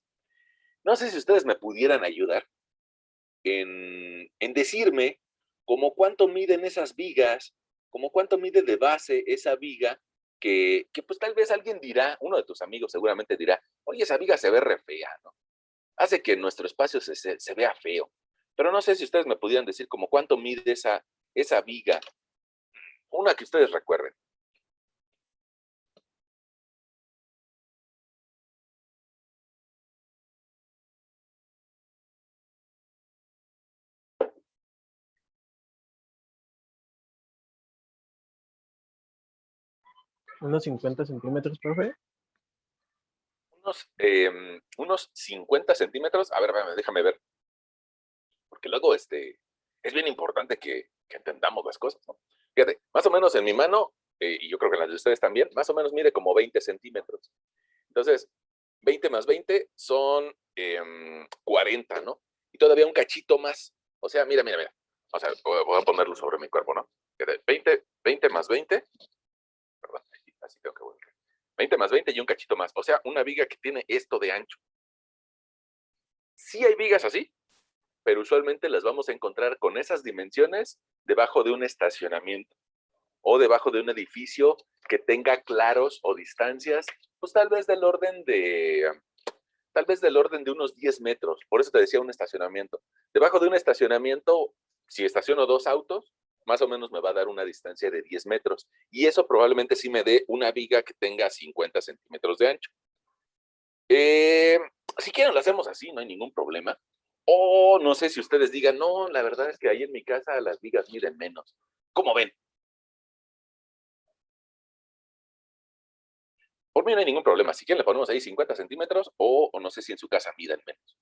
No sé si ustedes me pudieran ayudar en decirme como cuánto miden esas vigas, como cuánto mide de base esa viga que pues tal vez alguien dirá, uno de tus amigos seguramente dirá, oye, esa viga se ve re fea, ¿no? Hace que nuestro espacio se vea feo. Pero no sé si ustedes me pudieran decir como cuánto mide esa viga, una que ustedes recuerden. Unos 50 centímetros, profe. Unos 50 centímetros. A ver, déjame ver. Porque luego es bien importante que entendamos las cosas, ¿no? Fíjate, más o menos en mi mano, y yo creo que en las de ustedes también, más o menos mide como 20 centímetros. Entonces, 20 más 20 son 40, ¿no? Y todavía un cachito más. O sea, mira. O sea, voy a ponerlo sobre mi cuerpo, ¿no? Fíjate, 20 más 20, perdón, así tengo que volver. 20 más 20 y un cachito más. O sea, una viga que tiene esto de ancho. Sí hay vigas así, pero usualmente las vamos a encontrar con esas dimensiones debajo de un estacionamiento o debajo de un edificio que tenga claros o distancias, pues tal vez del orden de unos 10 metros. Por eso te decía un estacionamiento. Debajo de un estacionamiento, si estaciono dos autos, más o menos me va a dar una distancia de 10 metros. Y eso probablemente sí me dé una viga que tenga 50 centímetros de ancho. Eh, si quieren lo hacemos así, no hay ningún problema. O no sé si ustedes digan, no, la verdad es que ahí en mi casa las vigas miden menos. ¿Cómo ven? Por mí no hay ningún problema. Si quieren le ponemos ahí 50 centímetros o no sé si en su casa midan menos.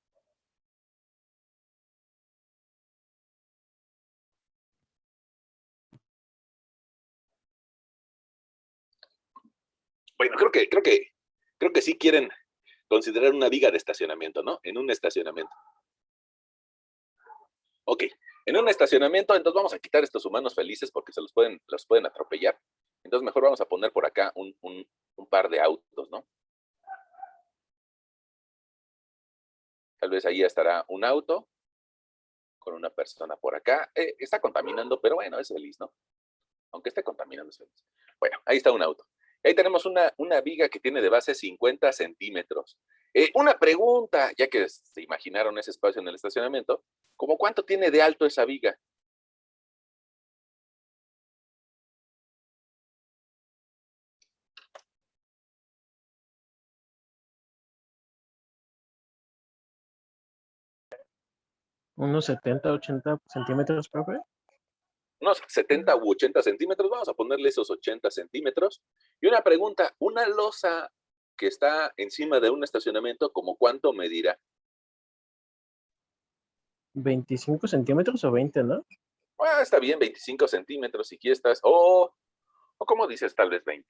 Bueno, creo que sí quieren considerar una viga de estacionamiento, ¿no? En un estacionamiento. Ok, en un estacionamiento, entonces vamos a quitar estos humanos felices porque los pueden atropellar. Entonces mejor vamos a poner por acá un par de autos, ¿no? Tal vez ahí estará un auto con una persona por acá. Está contaminando, pero bueno, es feliz, ¿no? Aunque esté contaminando, es feliz. Bueno, ahí está un auto. Ahí tenemos una viga que tiene de base 50 centímetros. Una pregunta, ya que se imaginaron ese espacio en el estacionamiento, ¿cómo cuánto tiene de alto esa viga? Unos 70, 80 centímetros, profe. Unos 70 u 80 centímetros, vamos a ponerle esos 80 centímetros. Y una pregunta, una losa que está encima de un estacionamiento, ¿cómo cuánto medirá? 25 centímetros o 20, ¿no? Ah, está bien, 25 centímetros si quieres, o como dices, tal vez 20.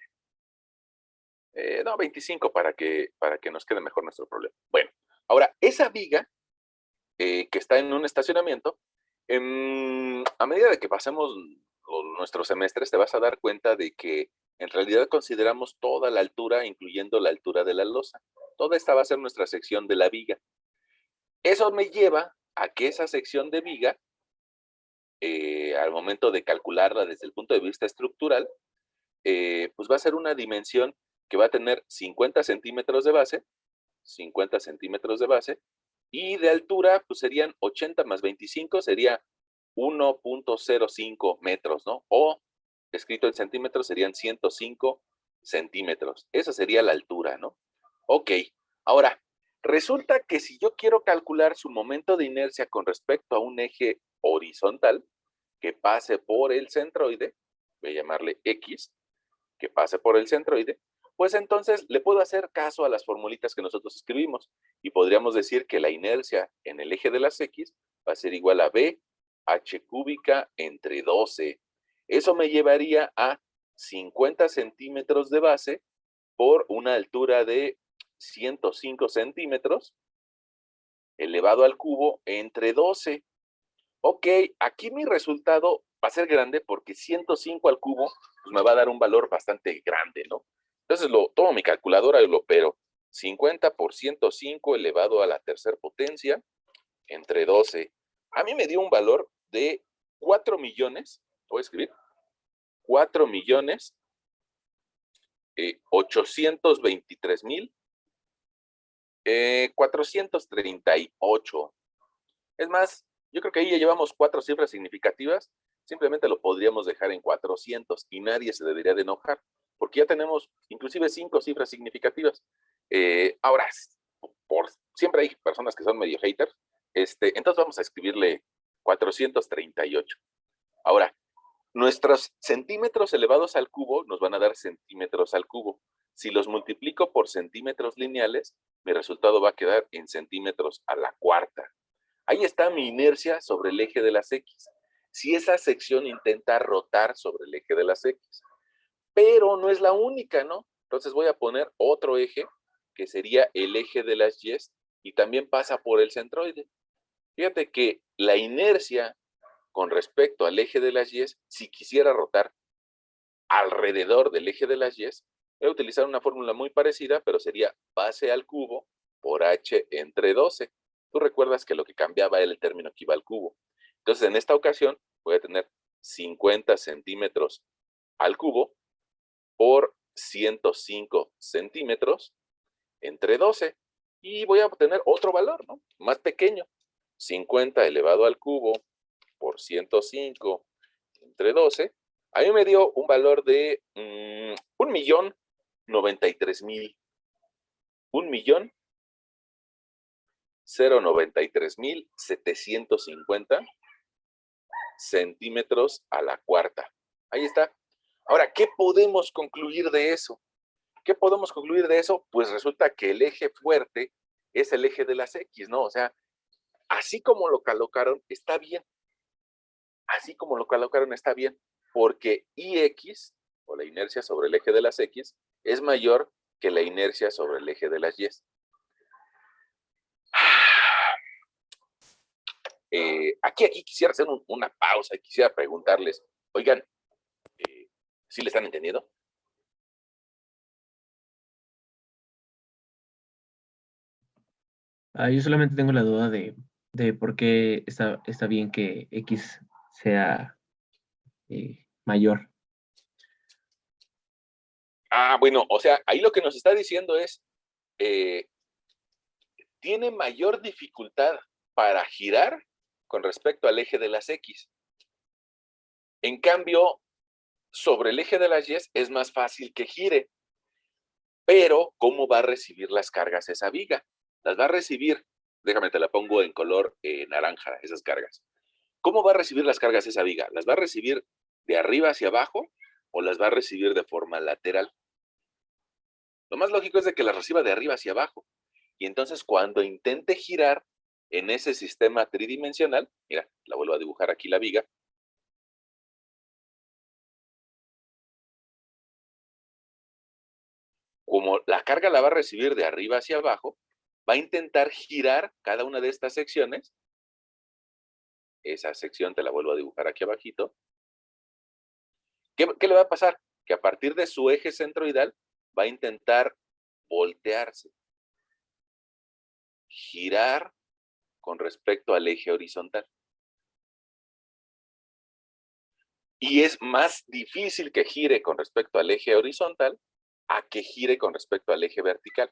No, 25 para que nos quede mejor nuestro problema. Bueno, ahora, esa viga que está en un estacionamiento, a medida de que pasemos nuestros semestres, te vas a dar cuenta de que en realidad consideramos toda la altura, incluyendo la altura de la losa. Toda esta va a ser nuestra sección de la viga. Eso me lleva a que esa sección de viga, al momento de calcularla desde el punto de vista estructural, pues va a ser una dimensión que va a tener 50 centímetros de base, 50 centímetros de base, y de altura, pues serían 80 más 25, sería 1.05 metros, ¿no? O escrito en centímetros serían 105 centímetros. Esa sería la altura, ¿no? Ok, ahora, resulta que si yo quiero calcular su momento de inercia con respecto a un eje horizontal, que pase por el centroide, voy a llamarle X, que pase por el centroide, pues entonces le puedo hacer caso a las formulitas que nosotros escribimos y podríamos decir que la inercia en el eje de las X va a ser igual a B, H cúbica entre 12. Eso me llevaría a 50 centímetros de base por una altura de 105 centímetros elevado al cubo entre 12. Ok, aquí mi resultado va a ser grande porque 105 al cubo pues me va a dar un valor bastante grande, ¿no? Entonces tomo mi calculadora y lo opero. 50 por 105 elevado a la tercera potencia entre 12. A mí me dio un valor de 4 millones, voy a escribir, 4 millones 823,000 438. Es más, yo creo que ahí ya llevamos 4 cifras significativas, simplemente lo podríamos dejar en 400 y nadie se debería de enojar, porque ya tenemos inclusive 5 cifras significativas. Ahora, siempre hay personas que son medio haters, entonces vamos a escribirle 438. Ahora, nuestros centímetros elevados al cubo nos van a dar centímetros al cubo. Si los multiplico por centímetros lineales, mi resultado va a quedar en centímetros a la cuarta. Ahí está mi inercia sobre el eje de las X. Si esa sección intenta rotar sobre el eje de las X, pero no es la única, ¿no? Entonces voy a poner otro eje, que sería el eje de las Y, y también pasa por el centroide. Fíjate que la inercia con respecto al eje de las Y, si quisiera rotar alrededor del eje de las Y, voy a utilizar una fórmula muy parecida, pero sería base al cubo por H entre 12. Tú recuerdas que lo que cambiaba era el término que iba al cubo. Entonces, en esta ocasión, voy a tener 50 centímetros al cubo por 105 centímetros entre 12. Y voy a obtener otro valor, ¿no? Más pequeño. 50 elevado al cubo por 105 entre 12. A mí me dio un valor de 1,093,000. 1,093,750 centímetros a la cuarta. Ahí está. Ahora, ¿qué podemos concluir de eso? ¿Qué podemos concluir de eso? Pues resulta que el eje fuerte es el eje de las X, ¿no? O sea, así como lo colocaron, está bien. Así como lo colocaron, está bien. Porque IX, o la inercia sobre el eje de las X, es mayor que la inercia sobre el eje de las Y. Aquí quisiera hacer una pausa y quisiera preguntarles, oigan, ¿sí le están entendiendo? Yo solamente tengo la duda de por qué está bien que X sea mayor. Bueno, o sea, ahí lo que nos está diciendo es, tiene mayor dificultad para girar con respecto al eje de las X. En cambio, sobre el eje de las Y es más fácil que gire. Pero, ¿cómo va a recibir las cargas esa viga? Las va a recibir, déjame te la pongo en color naranja, esas cargas. ¿Cómo va a recibir las cargas esa viga? ¿Las va a recibir de arriba hacia abajo o las va a recibir de forma lateral? Lo más lógico es de que las reciba de arriba hacia abajo. Y entonces cuando intente girar en ese sistema tridimensional, mira, la vuelvo a dibujar aquí la viga, como la carga la va a recibir de arriba hacia abajo, va a intentar girar cada una de estas secciones. Esa sección te la vuelvo a dibujar aquí abajito. ¿Qué le va a pasar? Que a partir de su eje centroidal va a intentar voltearse, girar con respecto al eje horizontal. Y es más difícil que gire con respecto al eje horizontal a que gire con respecto al eje vertical.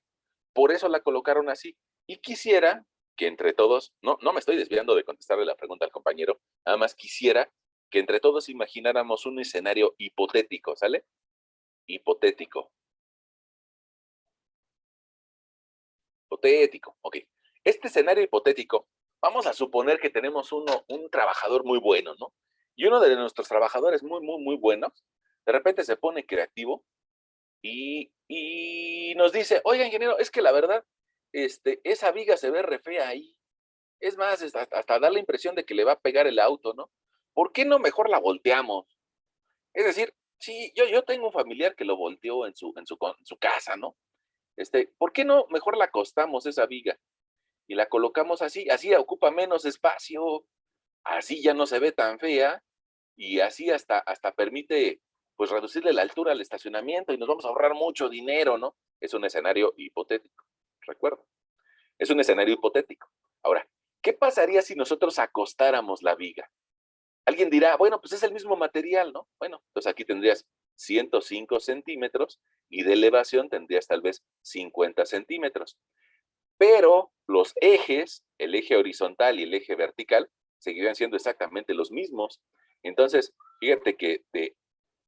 Por eso la colocaron así. Y quisiera que entre todos, no me estoy desviando de contestarle la pregunta al compañero, nada más quisiera que entre todos imagináramos un escenario hipotético, ¿sale? Hipotético. Hipotético, ok. Este escenario hipotético, vamos a suponer que tenemos un trabajador muy bueno, ¿no? Y uno de nuestros trabajadores muy buenos, de repente se pone creativo y nos dice, oiga, ingeniero, es que la verdad, esa viga se ve re fea ahí. Es más, hasta da la impresión de que le va a pegar el auto, ¿no? ¿Por qué no mejor la volteamos? Es decir, sí, yo tengo un familiar que lo volteó en su casa, ¿no? ¿Por qué no mejor la acostamos esa viga y la colocamos así? Así ocupa menos espacio, así ya no se ve tan fea y así hasta permite pues reducirle la altura al estacionamiento y nos vamos a ahorrar mucho dinero, ¿no? Es un escenario hipotético, recuerdo. Es un escenario hipotético. Ahora, ¿qué pasaría si nosotros acostáramos la viga? Alguien dirá, bueno, pues es el mismo material, ¿no? Bueno, pues aquí tendrías 105 centímetros y de elevación tendrías tal vez 50 centímetros. Pero los ejes, el eje horizontal y el eje vertical, seguirían siendo exactamente los mismos. Entonces, fíjate que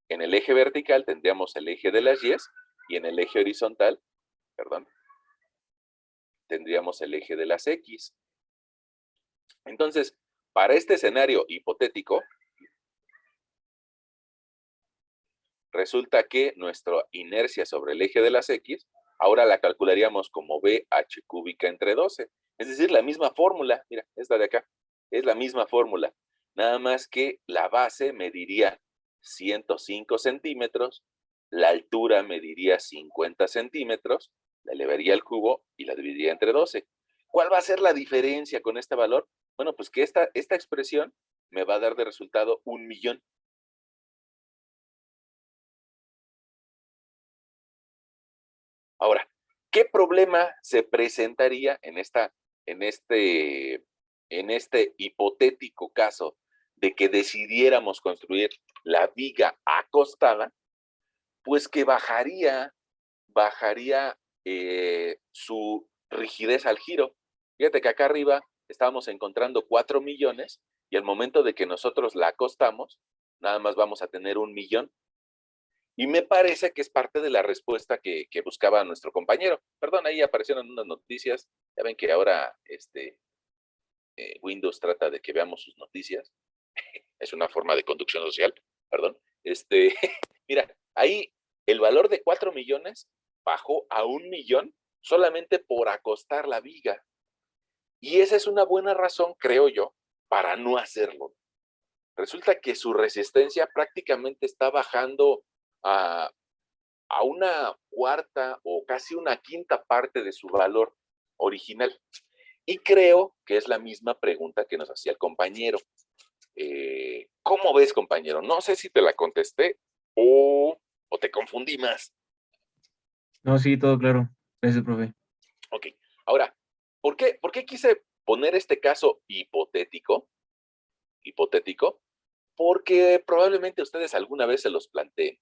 en el eje vertical tendríamos el eje de las Y's y en el eje horizontal, perdón, tendríamos el eje de las X. Entonces, para este escenario hipotético, resulta que nuestra inercia sobre el eje de las X, ahora la calcularíamos como BH cúbica entre 12. Es decir, la misma fórmula, mira, esta de acá, es la misma fórmula. Nada más que la base mediría 105 centímetros, la altura mediría 50 centímetros, la elevaría al cubo y la dividiría entre 12. ¿Cuál va a ser la diferencia con este valor? Bueno, pues que esta expresión me va a dar de resultado 1.000.000. Ahora, ¿qué problema se presentaría en este hipotético caso de que decidiéramos construir la viga acostada? Pues que bajaría su rigidez al giro. Fíjate que acá arriba estábamos encontrando 4 millones y al momento de que nosotros la acostamos, nada más vamos a tener 1.000.000. Y me parece que es parte de la respuesta que buscaba nuestro compañero. Perdón, ahí aparecieron unas noticias. Ya ven que ahora Windows trata de que veamos sus noticias. Es una forma de conducción social, perdón. Mira, ahí el valor de 4 millones bajó a 1.000.000 solamente por acostar la viga. Y esa es una buena razón, creo yo, para no hacerlo. Resulta que su resistencia prácticamente está bajando a una cuarta o casi una quinta parte de su valor original. Y creo que es la misma pregunta que nos hacía el compañero. ¿Cómo ves, compañero? No sé si te la contesté o te confundí más. No, sí, todo claro. Gracias, profe. Ok, ahora, ¿por qué quise poner este caso hipotético? Hipotético, porque probablemente ustedes alguna vez se los planteen.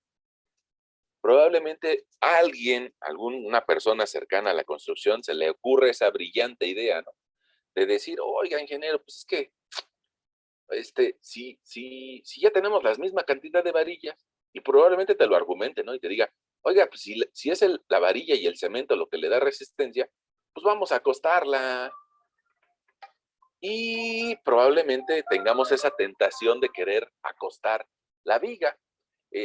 Probablemente a alguien, alguna persona cercana a la construcción, se le ocurre esa brillante idea, ¿no? De decir, oiga, ingeniero, pues es que, si ya tenemos la misma cantidad de varillas, y probablemente te lo argumente, ¿no? Y te diga, oiga, pues si es la varilla y el cemento lo que le da resistencia, pues vamos a acostarla. Y probablemente tengamos esa tentación de querer acostar la viga.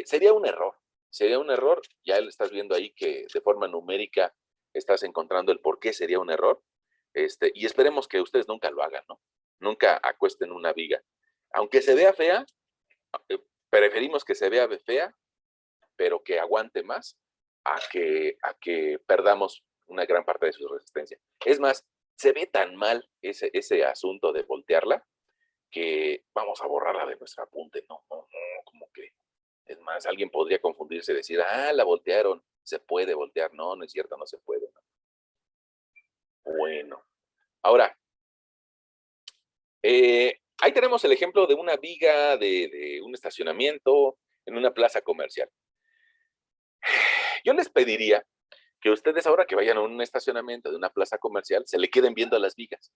Sería un error. Sería un error. Ya lo estás viendo ahí que de forma numérica estás encontrando el por qué sería un error. Y esperemos que ustedes nunca lo hagan, ¿no? Nunca acuesten una viga. Aunque se vea fea, preferimos que se vea fea, pero que aguante más a que perdamos una gran parte de su resistencia. Es más, se ve tan mal ese asunto de voltearla que vamos a borrarla de nuestro apunte. No, no, no, como que, es más, alguien podría confundirse y decir, la voltearon, se puede voltear. No, no es cierto, no se puede. No. Bueno, ahora, ahí tenemos el ejemplo de una viga de un estacionamiento en una plaza comercial. Yo les pediría que ustedes ahora que vayan a un estacionamiento de una plaza comercial, se le queden viendo a las vigas.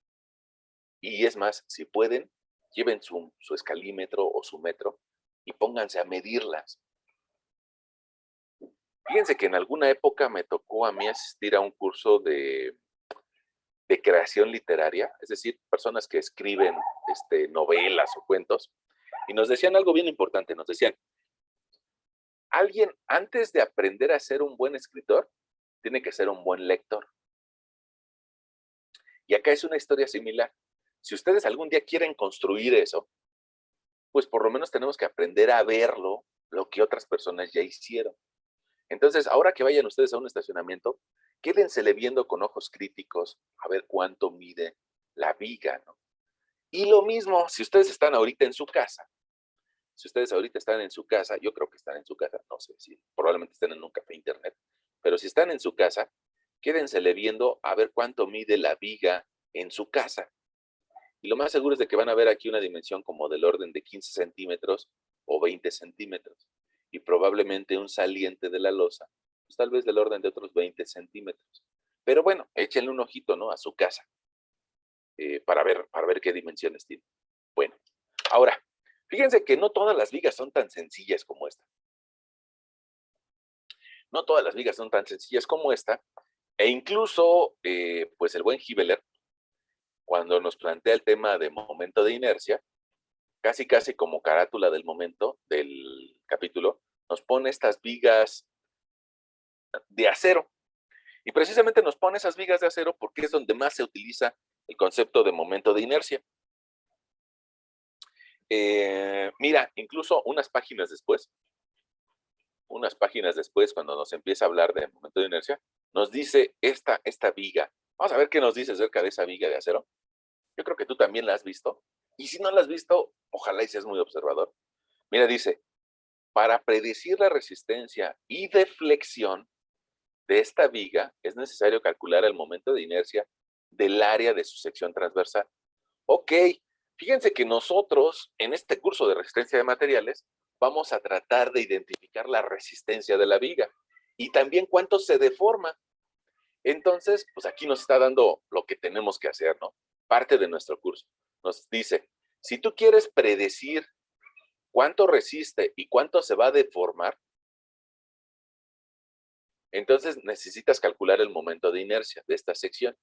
Y es más, si pueden, lleven su escalímetro o su metro y pónganse a medirlas. Fíjense que en alguna época me tocó a mí asistir a un curso de creación literaria, es decir, personas que escriben novelas o cuentos, Y nos decían algo bien importante, nos decían, alguien antes de aprender a ser un buen escritor, tiene que ser un buen lector. Y acá es una historia similar. Si ustedes algún día quieren construir eso, pues por lo menos tenemos que aprender a verlo, lo que otras personas ya hicieron. Entonces, ahora que vayan ustedes a un estacionamiento, quédensele viendo con ojos críticos a ver cuánto mide la viga, ¿no? Y lo mismo, si ustedes están ahorita en su casa, si ustedes ahorita están en su casa, yo creo que están en su casa, no sé si probablemente estén en un café internet, pero si están en su casa, quédensele viendo a ver cuánto mide la viga en su casa. Y lo más seguro es de que van a ver aquí una dimensión como del orden de 15 centímetros o 20 centímetros. Y probablemente un saliente de la losa, pues tal vez del orden de otros 20 centímetros. Pero bueno, échenle un ojito, ¿no? A su casa para ver qué dimensiones tiene. Bueno, ahora, fíjense que no todas las vigas son tan sencillas como esta. No todas las vigas son tan sencillas como esta. E incluso, pues el buen Hibeler, cuando nos plantea el tema de momento de inercia, casi casi como carátula del momento del capítulo, nos pone estas vigas de acero. Y precisamente nos pone esas vigas de acero porque es donde más se utiliza el concepto de momento de inercia. Mira, incluso unas páginas después, cuando nos empieza a hablar de momento de inercia, nos dice esta viga. Vamos a ver qué nos dice acerca de esa viga de acero. Yo creo que tú también la has visto. Y si no la has visto, ojalá y seas muy observador. Mira, dice, para predecir la resistencia y deflexión de esta viga, es necesario calcular el momento de inercia del área de su sección transversal. Ok, fíjense que nosotros en este curso de resistencia de materiales vamos a tratar de identificar la resistencia de la viga y también cuánto se deforma. Entonces, pues aquí nos está dando lo que tenemos que hacer, ¿no? Parte de nuestro curso. Nos dice, si tú quieres predecir cuánto resiste y cuánto se va a deformar, entonces necesitas calcular el momento de inercia de esta sección.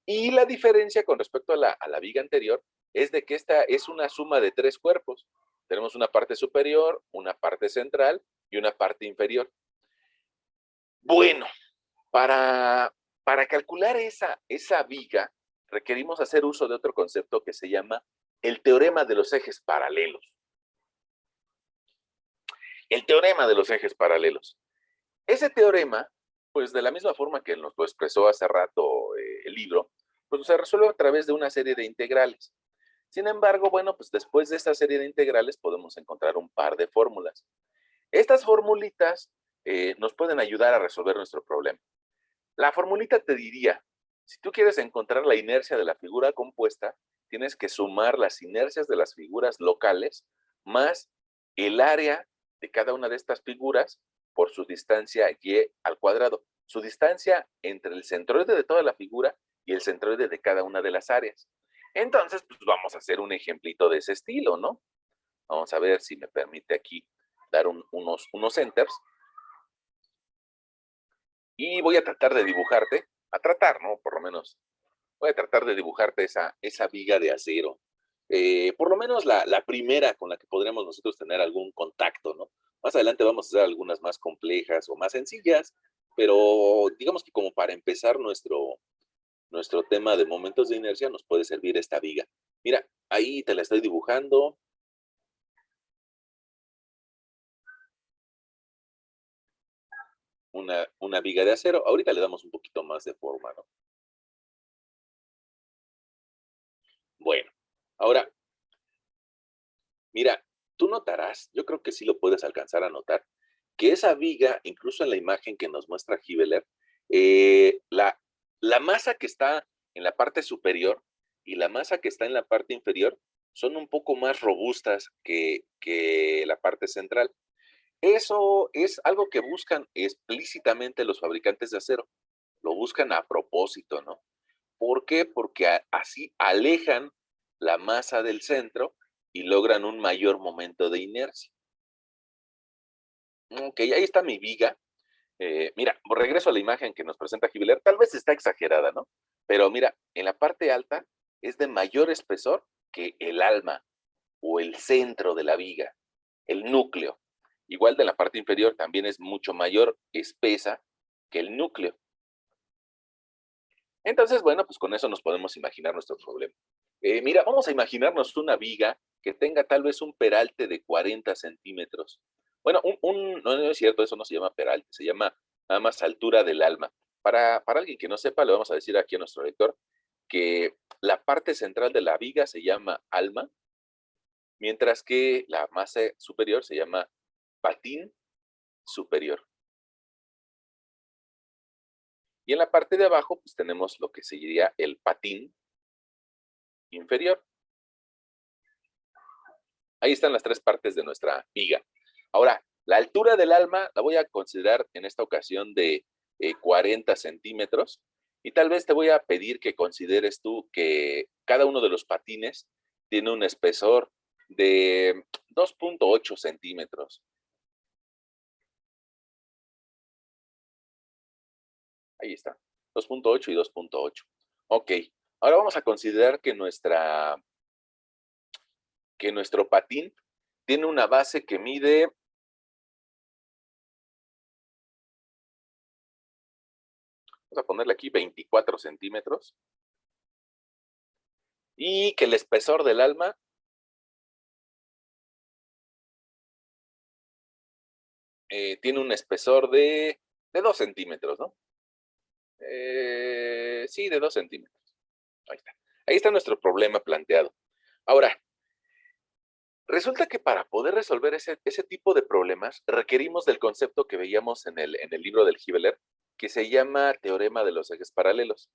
Y la diferencia con respecto a la viga anterior es de que esta es una suma de tres cuerpos. Tenemos una parte superior, una parte central y una parte inferior. Bueno, para calcular esa viga, requerimos hacer uso de otro concepto que se llama el teorema de los ejes paralelos. El teorema de los ejes paralelos. Ese teorema, pues de la misma forma que nos lo expresó hace rato el libro, pues se resuelve a través de una serie de integrales. Sin embargo, bueno, pues después de esta serie de integrales podemos encontrar un par de fórmulas. Estas formulitas nos pueden ayudar a resolver nuestro problema. La formulita te diría, si tú quieres encontrar la inercia de la figura compuesta, tienes que sumar las inercias de las figuras locales más el área de cada una de estas figuras por su distancia y al cuadrado. Su distancia entre el centroide de toda la figura y el centroide de cada una de las áreas. Entonces, pues vamos a hacer un ejemplito de ese estilo, ¿no? Vamos a ver si me permite aquí dar unos enters. Y voy a tratar de dibujarte, ¿no? Por lo menos, voy a tratar de dibujarte esa viga de acero. Por lo menos la primera con la que podremos nosotros tener algún contacto, ¿no? Más adelante vamos a hacer algunas más complejas o más sencillas, pero digamos que como para empezar nuestro tema de momentos de inercia nos puede servir esta viga. Mira, ahí te la estoy dibujando. Una viga de acero. Ahorita le damos un poquito más de forma, ¿no? Bueno, ahora, mira, tú notarás, yo creo que sí lo puedes alcanzar a notar, que esa viga, incluso en la imagen que nos muestra Hibeler, la masa que está en la parte superior y la masa que está en la parte inferior son un poco más robustas que la parte central. Eso es algo que buscan explícitamente los fabricantes de acero. Lo buscan a propósito, ¿no? ¿Por qué? Porque así alejan la masa del centro y logran un mayor momento de inercia. Ok, ahí está mi viga. Mira, regreso a la imagen que nos presenta Hibeler. Tal vez está exagerada, ¿no? Pero mira, en la parte alta es de mayor espesor que el alma. o el centro de la viga, el núcleo. Igual de la parte inferior también es mucho mayor, espesa que el núcleo. Entonces, bueno, pues con eso nos podemos imaginar nuestro problema. Mira, vamos a imaginarnos una viga que tenga tal vez un peralte de 40 centímetros. Bueno, no es cierto, eso no se llama peralte, se llama nada más altura del alma. Para alguien que no sepa, le vamos a decir aquí a nuestro lector que la parte central de la viga se llama alma, mientras que la masa superior se llama patín superior. Y en la parte de abajo, pues tenemos lo que sería el patín inferior. Ahí están las tres partes de nuestra viga. Ahora, la altura del alma la voy a considerar en esta ocasión de 40 centímetros. Y tal vez te voy a pedir que consideres tú que cada uno de los patines tiene un espesor de 2.8 centímetros. Ahí está, 2.8 y 2.8. Ok, ahora vamos a considerar que nuestro patín tiene una base que mide 24 centímetros y que el espesor del alma tiene un espesor de 2 centímetros, ¿no? Sí, de 2 centímetros. Ahí está. Ahí está nuestro problema planteado. Ahora, resulta que para poder resolver ese tipo de problemas requerimos del concepto que veíamos en el libro del Gibeler, que se llama teorema de los ejes paralelos.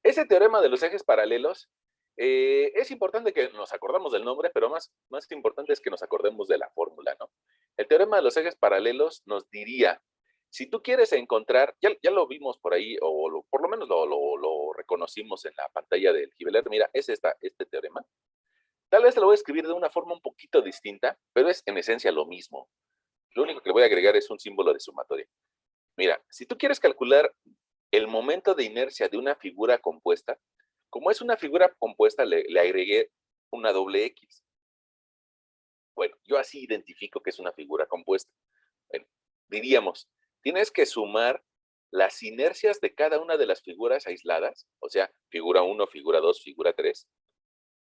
Ese teorema de los ejes paralelos es importante que nos acordamos del nombre, pero más importante es que nos acordemos de la fórmula, ¿no? El teorema de los ejes paralelos nos diría, si tú quieres encontrar, ya lo vimos por ahí, o por lo menos lo reconocimos en la pantalla del Gibeler, mira, es este teorema. Tal vez te lo voy a escribir de una forma un poquito distinta, pero es en esencia lo mismo. Lo único que le voy a agregar es un símbolo de sumatoria. Mira, si tú quieres calcular el momento de inercia de una figura compuesta, como es una figura compuesta, le agregué una doble X. Bueno, yo así identifico que es una figura compuesta. Bueno, diríamos, tienes que sumar las inercias de cada una de las figuras aisladas, o sea, figura 1, figura 2, figura 3,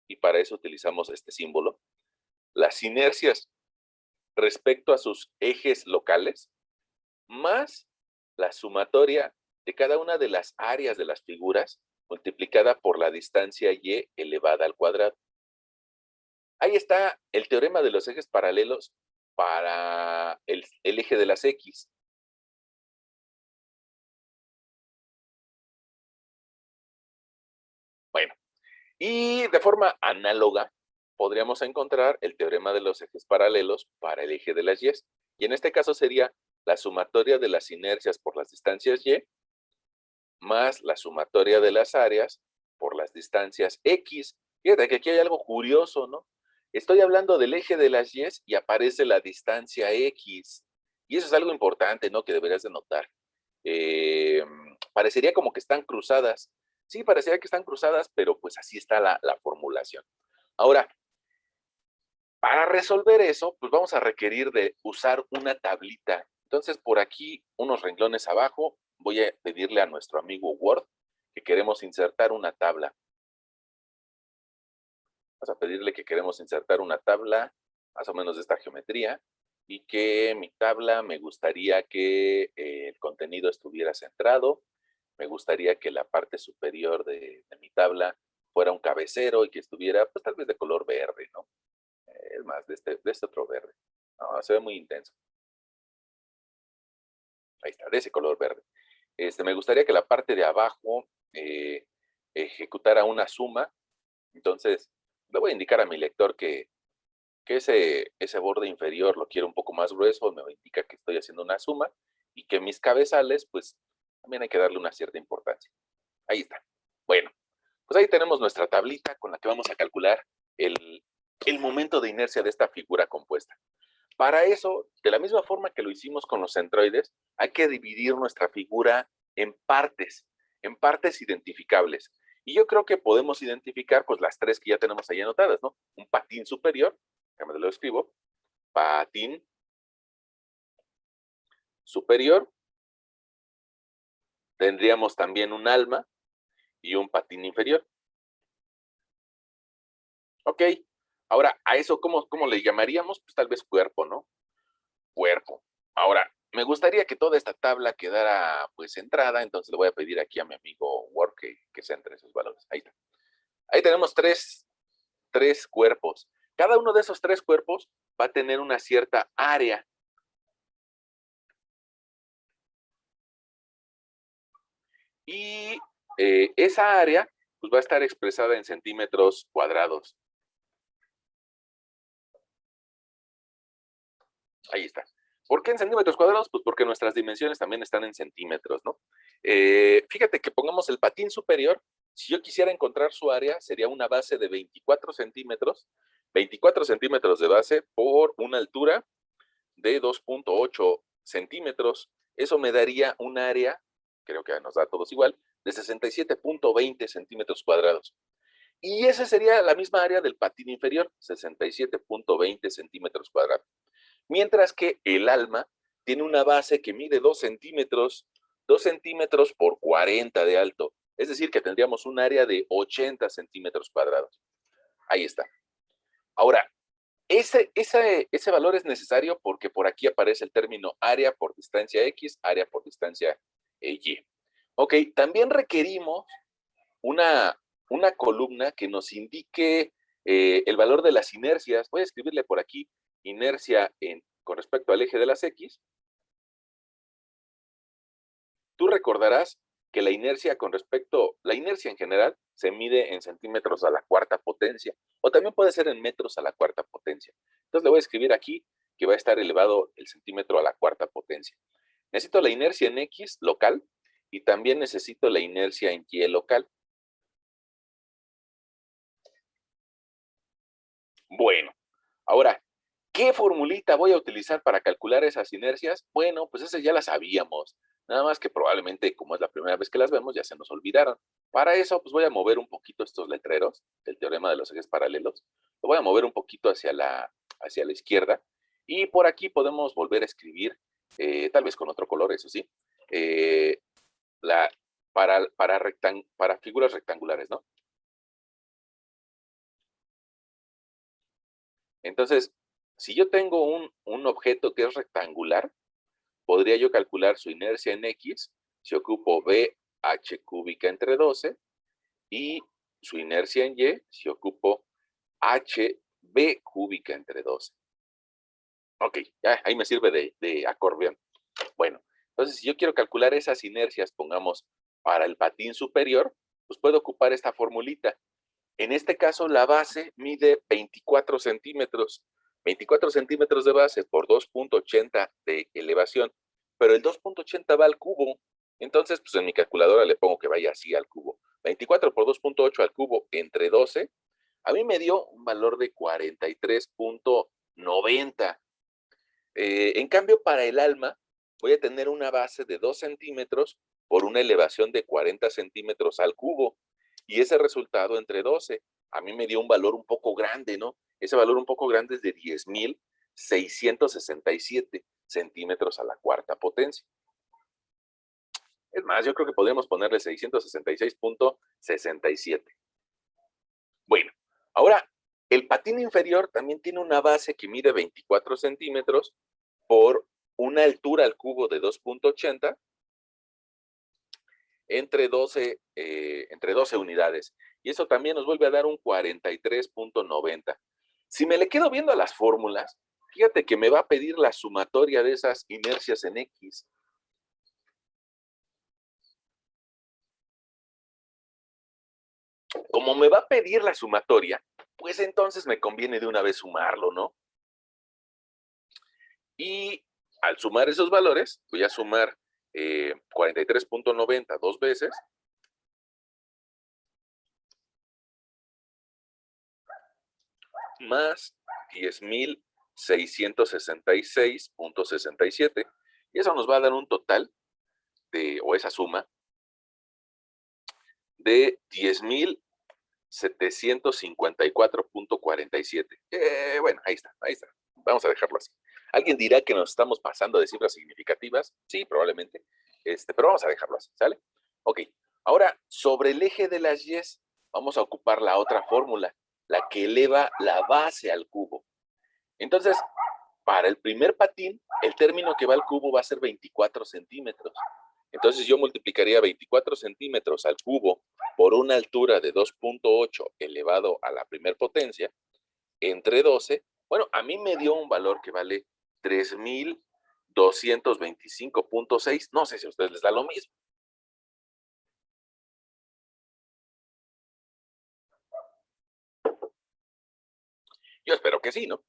y para eso utilizamos este símbolo. Las inercias respecto a sus ejes locales, más la sumatoria de cada una de las áreas de las figuras multiplicada por la distancia y elevada al cuadrado. Ahí está el teorema de los ejes paralelos para el eje de las X. Bueno, y de forma análoga podríamos encontrar el teorema de los ejes paralelos para el eje de las Y. Y en este caso sería la sumatoria de las inercias por las distancias Y más la sumatoria de las áreas por las distancias X. Fíjate que aquí hay algo curioso, ¿no? Estoy hablando del eje de las Y y aparece la distancia X. Y eso es algo importante, ¿no? Que deberías de notar. Parecería como que están cruzadas. Sí, parecería que están cruzadas, pero pues así está la formulación. Ahora, para resolver eso, pues vamos a requerir de usar una tablita. Entonces, por aquí, unos renglones abajo, voy a pedirle a nuestro amigo Word que queremos insertar una tabla. Vamos a pedirle que queremos insertar una tabla más o menos de esta geometría y que mi tabla me gustaría que el contenido estuviera centrado. Me gustaría que la parte superior de mi tabla fuera un cabecero y que estuviera, pues tal vez de color verde, ¿no? Es más, de este otro verde. No, se ve muy intenso. Ahí está, de ese color verde. Me gustaría que la parte de abajo ejecutara una suma. Entonces, le voy a indicar a mi lector que ese borde inferior lo quiero un poco más grueso, me indica que estoy haciendo una suma y que mis cabezales, pues, también hay que darle una cierta importancia. Ahí está. Bueno, pues ahí tenemos nuestra tablita con la que vamos a calcular el el momento de inercia de esta figura compuesta. Para eso, de la misma forma que lo hicimos con los centroides, hay que dividir nuestra figura en partes identificables. Y yo creo que podemos identificar pues las tres que ya tenemos ahí anotadas, ¿no? Un patín superior, déjame lo escribo, patín superior. Tendríamos también un alma y un patín inferior. Ok, ahora a eso, ¿cómo le llamaríamos? Pues tal vez cuerpo, ¿no? Cuerpo. Ahora, me gustaría que toda esta tabla quedara pues centrada, entonces le voy a pedir aquí a mi amigo Word que centre esos valores. Ahí está. Ahí tenemos tres cuerpos. Cada uno de esos tres cuerpos va a tener una cierta área. Y esa área pues va a estar expresada en centímetros cuadrados. Ahí está. ¿Por qué en centímetros cuadrados? Pues porque nuestras dimensiones también están en centímetros, ¿no? Fíjate que pongamos el patín superior. Si yo quisiera encontrar su área, sería una base de 24 centímetros de base por una altura de 2.8 centímetros. Eso me daría un área, creo que nos da a todos igual, de 67.20 centímetros cuadrados. Y esa sería la misma área del patín inferior, 67.20 centímetros cuadrados. Mientras que el alma tiene una base que mide 2 centímetros por 40 de alto. Es decir, que tendríamos un área de 80 centímetros cuadrados. Ahí está. Ahora, ese valor es necesario porque por aquí aparece el término área por distancia X, área por distancia Y. Ok, también requerimos una columna que nos indique el valor de las inercias. Voy a escribirle por aquí inercia con respecto al eje de las X. Tú recordarás que la inercia en general se mide en centímetros a la cuarta potencia, o también puede ser en metros a la cuarta potencia. Entonces le voy a escribir aquí que va a estar elevado el centímetro a la cuarta potencia. Necesito la inercia en X local y también necesito la inercia en Y local. Bueno, ahora, ¿qué formulita voy a utilizar para calcular esas inercias? Bueno, pues esas ya las sabíamos. Nada más que probablemente, como es la primera vez que las vemos, ya se nos olvidaron. Para eso, pues voy a mover un poquito estos letreros del teorema de los ejes paralelos. Lo voy a mover un poquito hacia la izquierda. Y por aquí podemos volver a escribir, tal vez con otro color, eso sí, para figuras rectangulares, ¿no? Entonces, si yo tengo un objeto que es rectangular, podría yo calcular su inercia en X si ocupo BH cúbica entre 12 y su inercia en Y si ocupo HB cúbica entre 12. Ok, ya, ahí me sirve de acordeón. Bueno, entonces si yo quiero calcular esas inercias, pongamos, para el patín superior, pues puedo ocupar esta formulita. En este caso, la base mide 24 centímetros. 24 centímetros de base por 2.80 de elevación. Pero el 2.80 va al cubo. Entonces, pues en mi calculadora le pongo que vaya así al cubo. 24 por 2.8 al cubo entre 12. A mí me dio un valor de 43.90. En cambio, para el alma, voy a tener una base de 2 centímetros por una elevación de 40 centímetros al cubo. Y ese resultado entre 12, a mí me dio un valor un poco grande, ¿no? Ese valor un poco grande es de 10.667 centímetros a la cuarta potencia. Es más, yo creo que podríamos ponerle 666.67. Bueno, ahora, el patín inferior también tiene una base que mide 24 centímetros por una altura al cubo de 2.80 entre 12 unidades. Y eso también nos vuelve a dar un 43.90. Si me le quedo viendo a las fórmulas, fíjate que me va a pedir la sumatoria de esas inercias en X. Como me va a pedir la sumatoria, pues entonces me conviene de una vez sumarlo, ¿no? Y al sumar esos valores, voy a sumar 43.90 dos veces. más 10,666.67. Y eso nos va a dar un total o esa suma, de 10,754.47. Bueno, ahí está, ahí está. Vamos a dejarlo así. ¿Alguien dirá que nos estamos pasando de cifras significativas? Sí, probablemente. Pero vamos a dejarlo así, ¿sale? Ok. Ahora, sobre el eje de las Y's, vamos a ocupar la otra fórmula, la que eleva la base al cubo. Entonces, para el primer patín, el término que va al cubo va a ser 24 centímetros. Entonces yo multiplicaría 24 centímetros al cubo por una altura de 2.8 elevado a la primer potencia entre 12. Bueno, a mí me dio un valor que vale 3,225.6. No sé si a ustedes les da lo mismo. Yo espero que sí, ¿no?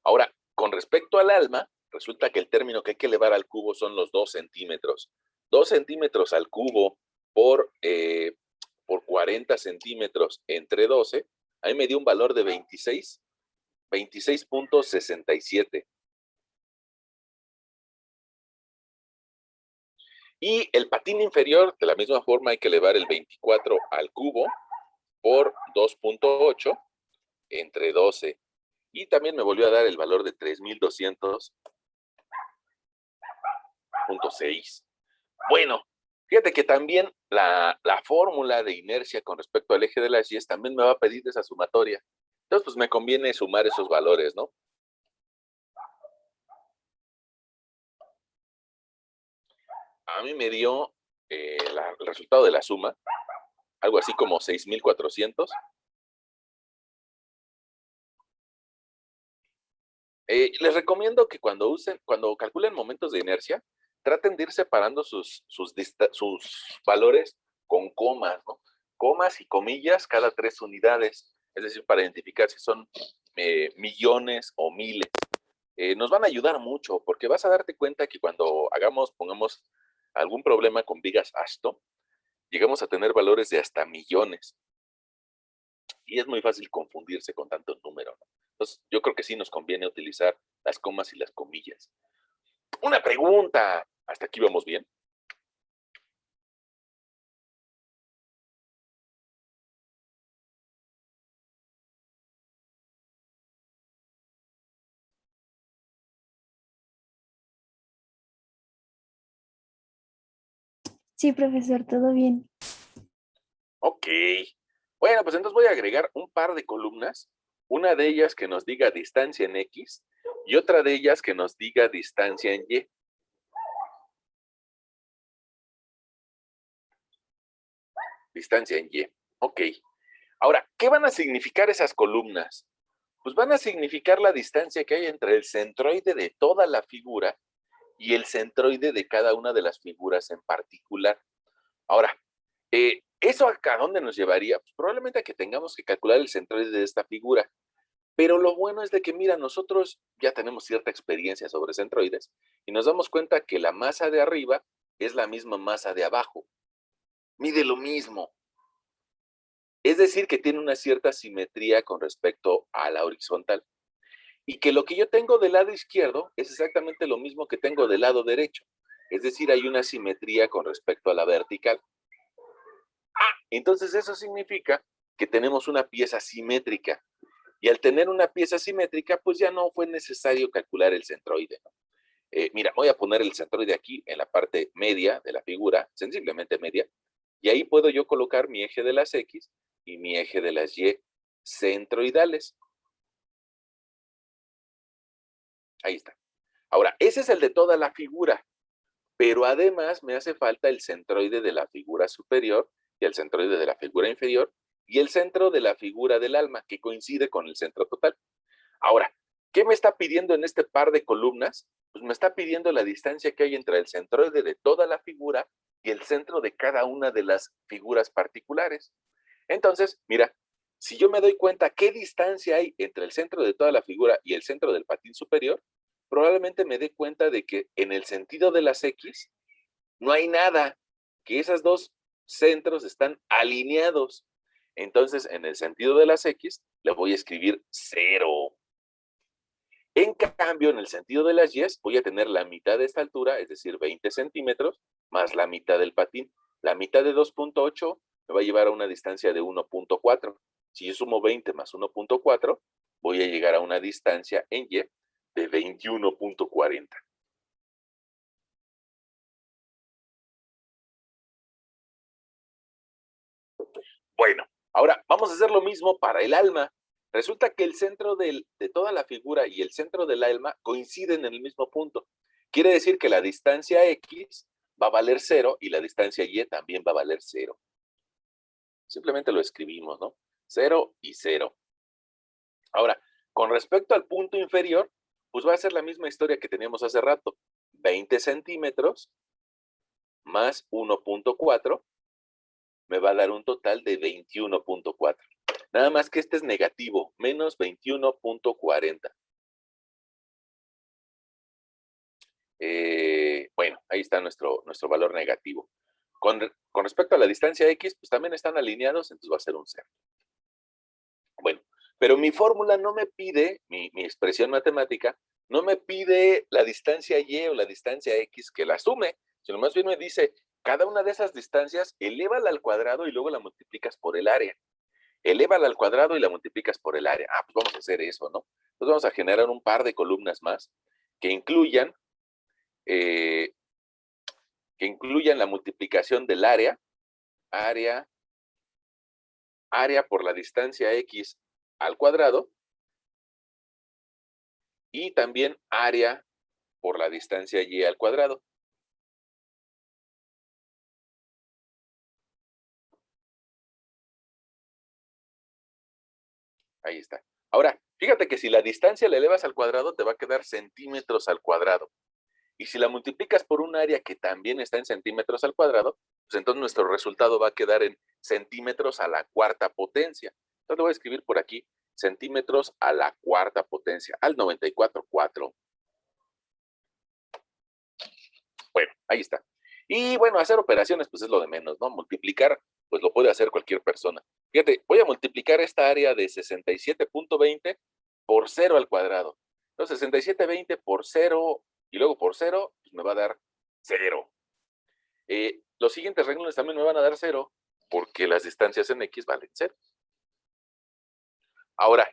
Ahora, con respecto al alma, resulta que el término que hay que elevar al cubo son los 2 centímetros. 2 centímetros al cubo por 40 centímetros entre 12, a mí me dio un valor de 26.67. Y el patín inferior, de la misma forma, hay que elevar el 24 al cubo por 2.8 entre 12. Y también me volvió a dar el valor de 3,200.6. Bueno, fíjate que también la fórmula de inercia con respecto al eje de las Y también me va a pedir esa sumatoria. Entonces, pues me conviene sumar esos valores, ¿no? A mí me dio el resultado de la suma, algo así como 6,400. Les recomiendo que cuando calculen momentos de inercia, traten de ir separando sus valores con comas, ¿no? Comas y comillas cada 3 unidades, es decir, para identificar si son millones o miles. Nos van a ayudar mucho, porque vas a darte cuenta que cuando pongamos algún problema con vigas Ashton, llegamos a tener valores de hasta millones. Y es muy fácil confundirse con tanto número, ¿no? Entonces, yo creo que sí nos conviene utilizar las comas y las comillas. Una pregunta. ¿Hasta aquí vamos bien? Sí, profesor, todo bien. Ok. Bueno, pues entonces voy a agregar un par de columnas. Una de ellas que nos diga distancia en X y otra de ellas que nos diga distancia en Y. Distancia en Y. Ok. Ahora, ¿qué van a significar esas columnas? Pues van a significar la distancia que hay entre el centroide de toda la figura y el centroide de cada una de las figuras en particular. Ahora, ¿eso a dónde nos llevaría? Pues probablemente a que tengamos que calcular el centroide de esta figura. Pero lo bueno es de que, mira, nosotros ya tenemos cierta experiencia sobre centroides y nos damos cuenta que la masa de arriba es la misma masa de abajo. Mide lo mismo. Es decir, que tiene una cierta simetría con respecto a la horizontal. Y que lo que yo tengo del lado izquierdo es exactamente lo mismo que tengo del lado derecho. Es decir, hay una simetría con respecto a la vertical. Entonces eso significa que tenemos una pieza simétrica. Y al tener una pieza simétrica, pues ya no fue necesario calcular el centroide, ¿no? Mira, voy a poner el centroide aquí en la parte media de la figura, sensiblemente media, y ahí puedo yo colocar mi eje de las X y mi eje de las Y centroidales. Ahí está. Ahora, ese es el de toda la figura, pero además me hace falta el centroide de la figura superior y el centroide de la figura inferior y el centro de la figura del alma, que coincide con el centro total. Ahora, ¿qué me está pidiendo en este par de columnas? Pues me está pidiendo la distancia que hay entre el centroide de toda la figura y el centro de cada una de las figuras particulares. Entonces, mira, si yo me doy cuenta qué distancia hay entre el centro de toda la figura y el centro del patín superior, probablemente me dé cuenta de que en el sentido de las X no hay nada, que esos dos centros están alineados. Entonces, en el sentido de las X, le voy a escribir 0. En cambio, en el sentido de las Y, voy a tener la mitad de esta altura, es decir, 20 centímetros, más la mitad del patín. La mitad de 2.8 me va a llevar a una distancia de 1.4. Si yo sumo 20 más 1.4, voy a llegar a una distancia en Y de 21.40. Bueno, ahora vamos a hacer lo mismo para el alma. Resulta que el centro de toda la figura y el centro del alma coinciden en el mismo punto. Quiere decir que la distancia X va a valer 0 y la distancia Y también va a valer 0. Simplemente lo escribimos, ¿no? 0 y 0. Ahora, con respecto al punto inferior, pues va a ser la misma historia que teníamos hace rato. 20 centímetros más 1.4 me va a dar un total de 21.4. Nada más que este es negativo, menos 21.40. Bueno, ahí está nuestro valor negativo. Con respecto a la distancia X, pues también están alineados, entonces va a ser un 0. Bueno, pero mi fórmula no me pide, mi expresión matemática, no me pide la distancia Y o la distancia X que la sume, sino más bien me dice, cada una de esas distancias, elévala al cuadrado y luego la multiplicas por el área. Elévala al cuadrado y la multiplicas por el área. Pues vamos a hacer eso, ¿no? Entonces vamos a generar un par de columnas más que incluyan la multiplicación del área por la distancia X al cuadrado y también área por la distancia Y al cuadrado. Ahí está. Ahora, fíjate que si la distancia la elevas al cuadrado, te va a quedar centímetros al cuadrado. Y si la multiplicas por un área que también está en centímetros al cuadrado, pues entonces nuestro resultado va a quedar en centímetros a la cuarta potencia. Entonces lo voy a escribir por aquí, centímetros a la cuarta potencia, al 94.4. Bueno, ahí está. Y bueno, hacer operaciones, pues es lo de menos, ¿no? Multiplicar, pues lo puede hacer cualquier persona. Fíjate, voy a multiplicar esta área de 67.20 por 0 al cuadrado. Entonces, 67.20 por 0 y luego por 0, pues me va a dar 0. Los siguientes renglones también me van a dar 0 porque las distancias en X valen 0. Ahora,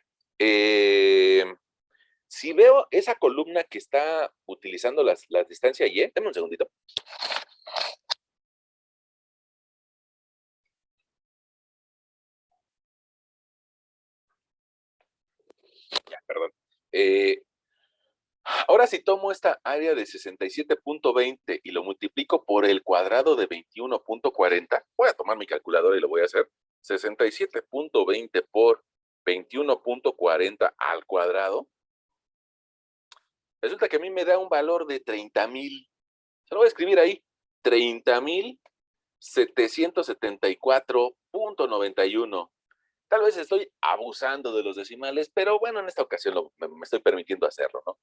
si veo esa columna que está utilizando la distancia Y, dame un segundito. Ya, perdón. Ahora si tomo esta área de 67.20 y lo multiplico por el cuadrado de 21.40, voy a tomar mi calculadora y lo voy a hacer. 67.20 por 21.40 al cuadrado. Resulta que a mí me da un valor de 30,000. Se lo voy a escribir ahí. 30,774.91. Tal vez estoy abusando de los decimales, pero bueno, en esta ocasión me estoy permitiendo hacerlo, ¿no?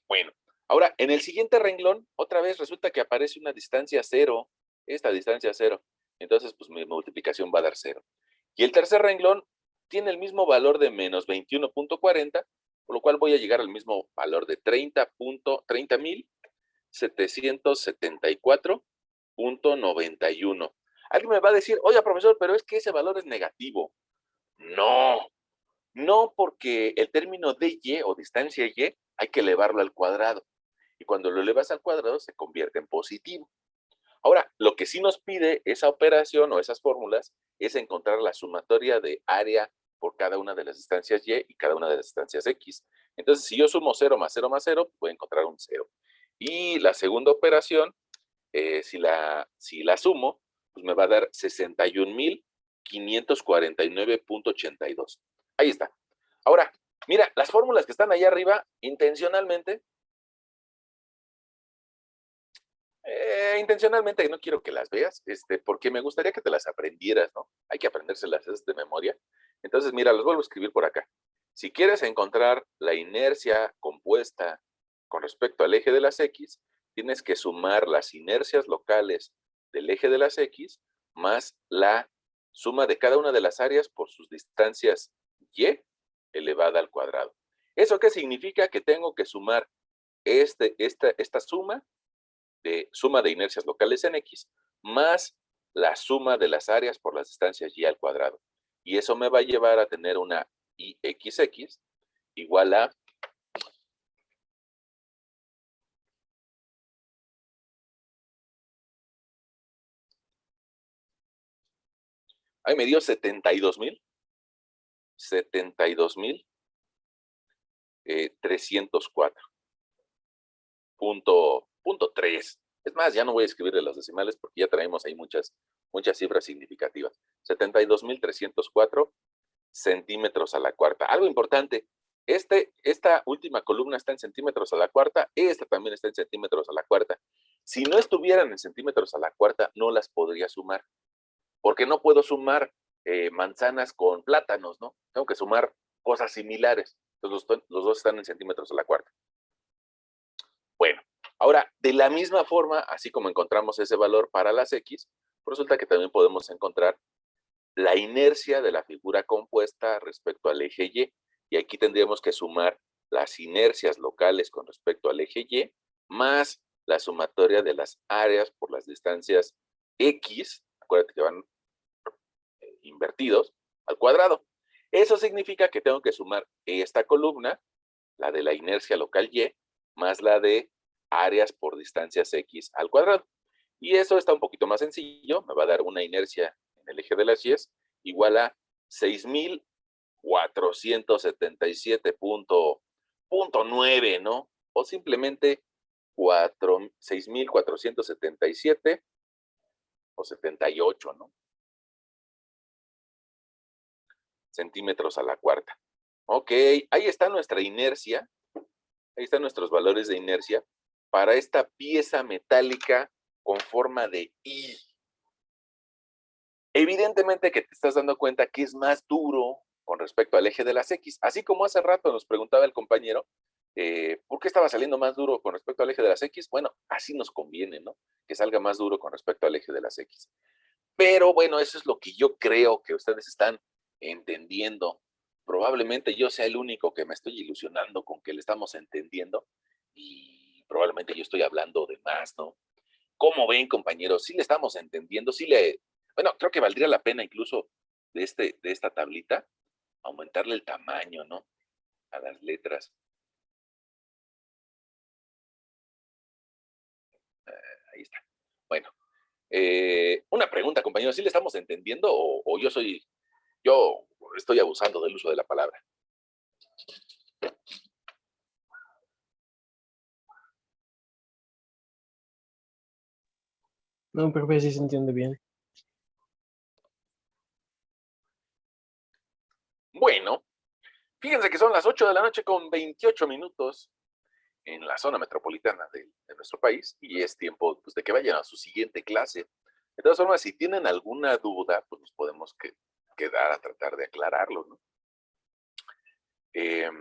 Bueno, ahora en el siguiente renglón, otra vez resulta que aparece una distancia 0, esta distancia 0. Entonces, pues mi multiplicación va a dar 0. Y el tercer renglón tiene el mismo valor de menos 21.40, por lo cual voy a llegar al mismo valor de 30,774.91. Alguien me va a decir, oye, profesor, pero es que ese valor es negativo. No, porque el término de Y o distancia Y hay que elevarlo al cuadrado. Y cuando lo elevas al cuadrado se convierte en positivo. Ahora, lo que sí nos pide esa operación o esas fórmulas es encontrar la sumatoria de área por cada una de las distancias Y y cada una de las distancias X. Entonces, si yo sumo 0 más 0 más 0, voy a encontrar un 0. Y la segunda operación, si la sumo, pues me va a dar 61,549.82. Ahí está. Ahora, mira, las fórmulas que están allá arriba, intencionalmente no quiero que las veas, porque me gustaría que te las aprendieras, ¿no? Hay que aprendérselas de memoria. Entonces, mira, las vuelvo a escribir por acá. Si quieres encontrar la inercia compuesta con respecto al eje de las X, tienes que sumar las inercias locales del eje de las X más la suma de cada una de las áreas por sus distancias y elevada al cuadrado. ¿Eso qué significa? Que tengo que sumar esta suma de inercias locales en X más la suma de las áreas por las distancias y al cuadrado. Y eso me va a llevar a tener una IXX igual a ahí me dio 72,304.3. Es más, ya no voy a escribirle los decimales porque ya traemos ahí muchas cifras significativas. 72,304 centímetros a la cuarta. Algo importante, esta última columna está en centímetros a la cuarta, esta también está en centímetros a la cuarta. Si no estuvieran en centímetros a la cuarta, no las podría sumar, porque no puedo sumar manzanas con plátanos, ¿no? Tengo que sumar cosas similares. Entonces los dos están en centímetros a la cuarta. Bueno, ahora, de la misma forma, así como encontramos ese valor para las X, resulta que también podemos encontrar la inercia de la figura compuesta respecto al eje Y. Y aquí tendríamos que sumar las inercias locales con respecto al eje Y, más la sumatoria de las áreas por las distancias X, acuérdate que van invertidos, al cuadrado. Eso significa que tengo que sumar esta columna, la de la inercia local Y, más la de áreas por distancias X al cuadrado. Y eso está un poquito más sencillo, me va a dar una inercia en el eje de las Y igual a 6,477.9, ¿no? O simplemente 6,477 o 78, ¿no? Centímetros a la cuarta. Ok, ahí está nuestra inercia, ahí están nuestros valores de inercia para esta pieza metálica con forma de I. Evidentemente que te estás dando cuenta que es más duro con respecto al eje de las X. Así como hace rato nos preguntaba el compañero, ¿por qué estaba saliendo más duro con respecto al eje de las X? Bueno, así nos conviene, ¿no? Que salga más duro con respecto al eje de las X. Pero bueno, eso es lo que yo creo que ustedes están entendiendo. Probablemente yo sea el único que me estoy ilusionando con que le estamos entendiendo y probablemente yo estoy hablando de más, ¿no? ¿Cómo ven, compañeros? ¿Sí le estamos entendiendo? Bueno, creo que valdría la pena incluso de esta tablita aumentarle el tamaño, ¿no? A las letras. Ahí está. Bueno, una pregunta, compañeros. ¿Sí le estamos entendiendo o yo estoy abusando del uso de la palabra? No, profe, sí se entiende bien. Bueno, fíjense que son las 8 de la noche con 28 minutos en la zona metropolitana de nuestro país y es tiempo pues, de que vayan a su siguiente clase. De todas formas, si tienen alguna duda, pues nos podemos quedar a tratar de aclararlo, ¿no?